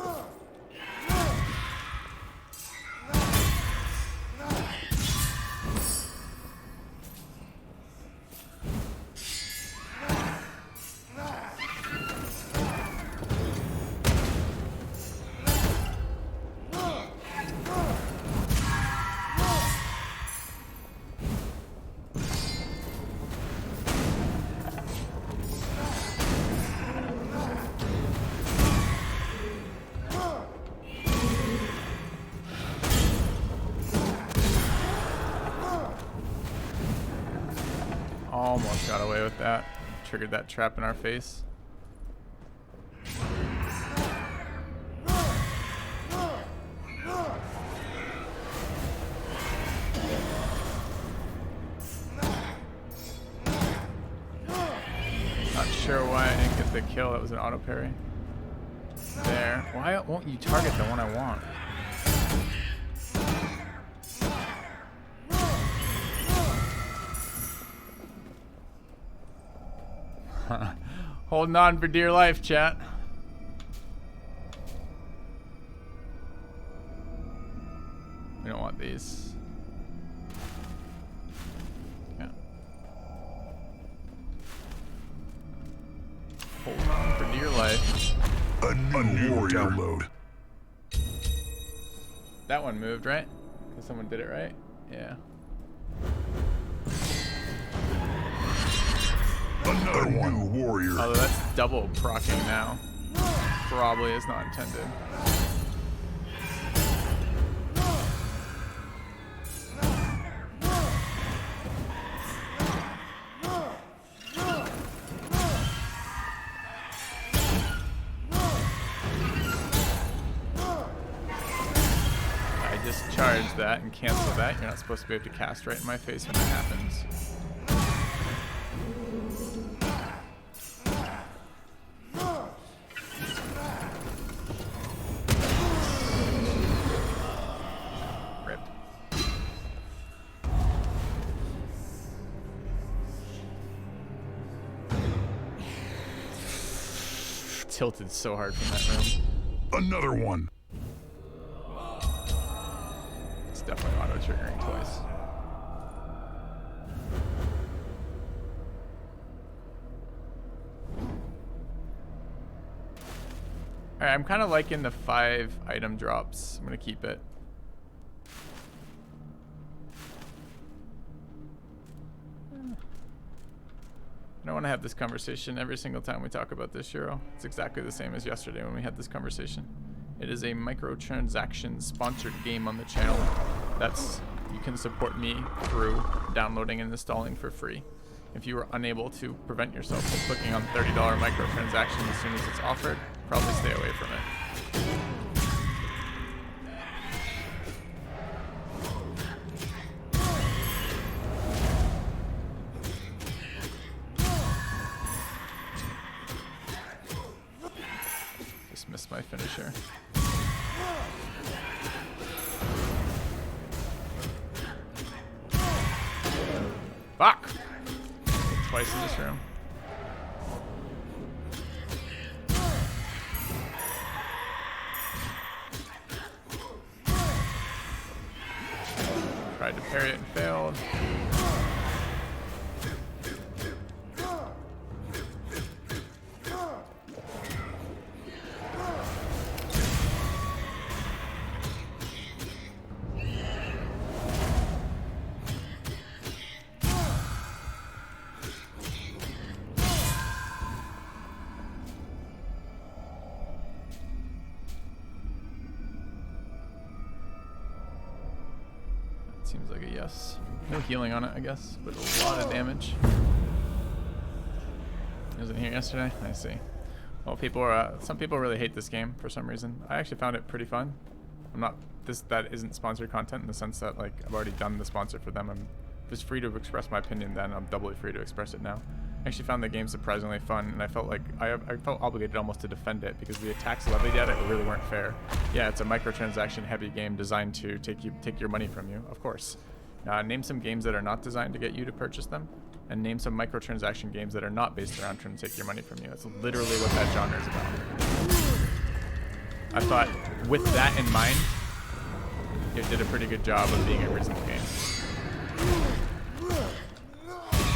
Almost got away with that. Triggered that trap in our face. Not sure why I didn't get the kill. That was an auto parry. There. Why won't you target the one I want? Holding on for dear life, chat. We don't want these. Yeah. Holding on for dear life. A new warrior download. That one moved, right? Because someone did it right? Yeah. Another one warrior. Although that's double proccing now. Probably is not intended. I discharged that and canceled that. You're not supposed to be able to cast right in my face when that happens. Tilted so hard from that room. Another one. It's definitely auto-triggering twice. Alright, I'm kind of liking the 5 item drops. I'm going to keep it. I don't want to have this conversation every single time we talk about this, Shiro. It's exactly the same as yesterday when we had this conversation. It is a microtransaction sponsored game on the channel. You can support me through downloading and installing for free. If you are unable to prevent yourself from clicking on $30 microtransaction as soon as it's offered, probably stay away from it. Missed my finisher. Fuck! Twice in this room. Tried to parry it and failed. Seems like a yes. No healing on it, I guess, but a lot of damage. It wasn't here yesterday? I see. Well, some people really hate this game for some reason. I actually found it pretty fun. That isn't sponsored content in the sense that, like, I've already done the sponsor for them. I'm just free to express my opinion then. I'm doubly free to express it now. I actually found the game surprisingly fun, and I felt like I felt obligated almost to defend it because the attacks levied at it really weren't fair. Yeah, it's a microtransaction heavy game designed to take your money from you, of course. Name some games that are not designed to get you to purchase them, and name some microtransaction games that are not based around trying to take your money from you. That's literally what that genre is about. I thought, with that in mind, it did a pretty good job of being a reasonable game.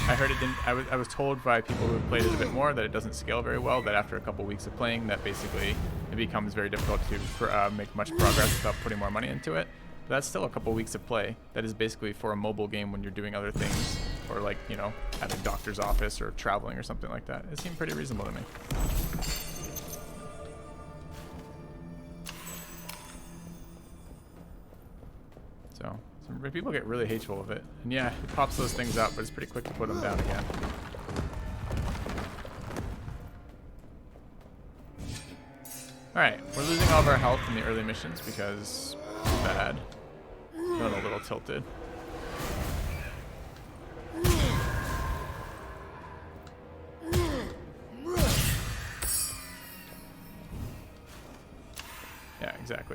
I heard it didn't. I was told by people who have played it a bit more that it doesn't scale very well. That after a couple weeks of playing, that basically it becomes very difficult to make much progress without putting more money into it. But that's still a couple weeks of play. That is basically for a mobile game when you're doing other things, or like, you know, at a doctor's office or traveling or something like that. It seemed pretty reasonable to me. So. People get really hateful with it. And yeah, it pops those things up, but it's pretty quick to put them down again. Alright, we're losing all of our health in the early missions because bad. Feeling a little tilted.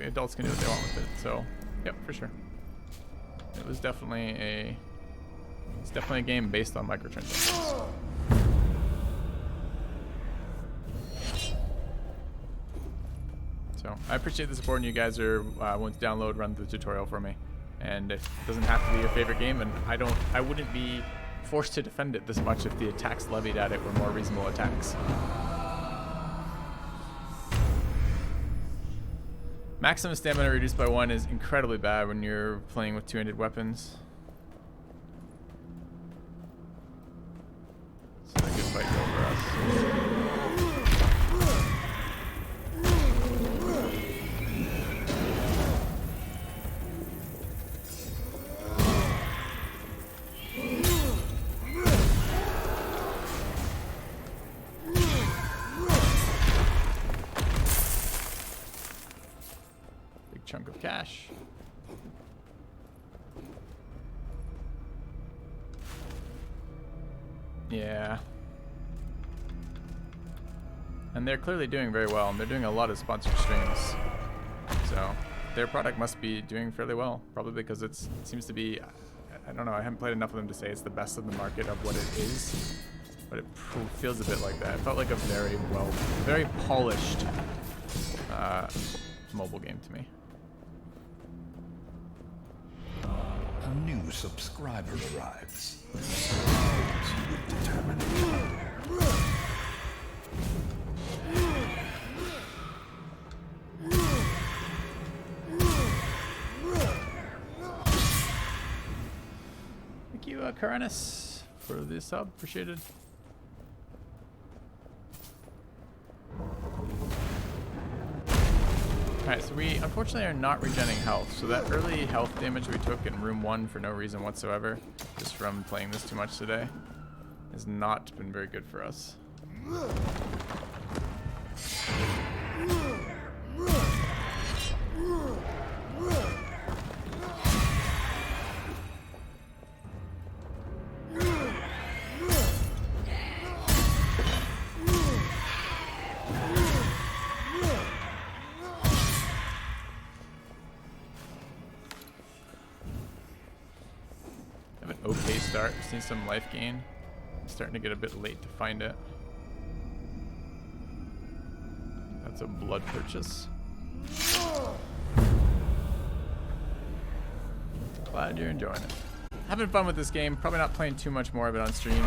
adults can do what they want with it. So, yep, for sure. It was definitely it's definitely a game based on microtransactions. So I appreciate the support, and you guys are willing to download, run the tutorial for me. And it doesn't have to be your favorite game, and I wouldn't be forced to defend it this much if the attacks levied at it were more reasonable attacks. Maximum stamina reduced by 1 is incredibly bad when you're playing with two-handed weapons. So a good fight go for us. Chunk of cash. Yeah. And they're clearly doing very well, and they're doing a lot of sponsored streams. So their product must be doing fairly well, probably because it seems to be, I don't know, I haven't played enough of them to say it's the best of the market of what it is, but it feels a bit like that. It felt like a very polished mobile game to me. A new subscriber arrives. With determination. Thank you, Karanis, for the sub. Appreciated. Alright, so we unfortunately are not regenerating health, so that early health damage we took in room 1 for no reason whatsoever, just from playing this too much today, has not been very good for us. Okay start, seeing some life gain. Starting to get a bit late to find it. That's a blood purchase. Glad you're enjoying it. Having fun with this game. Probably not playing too much more of it on stream.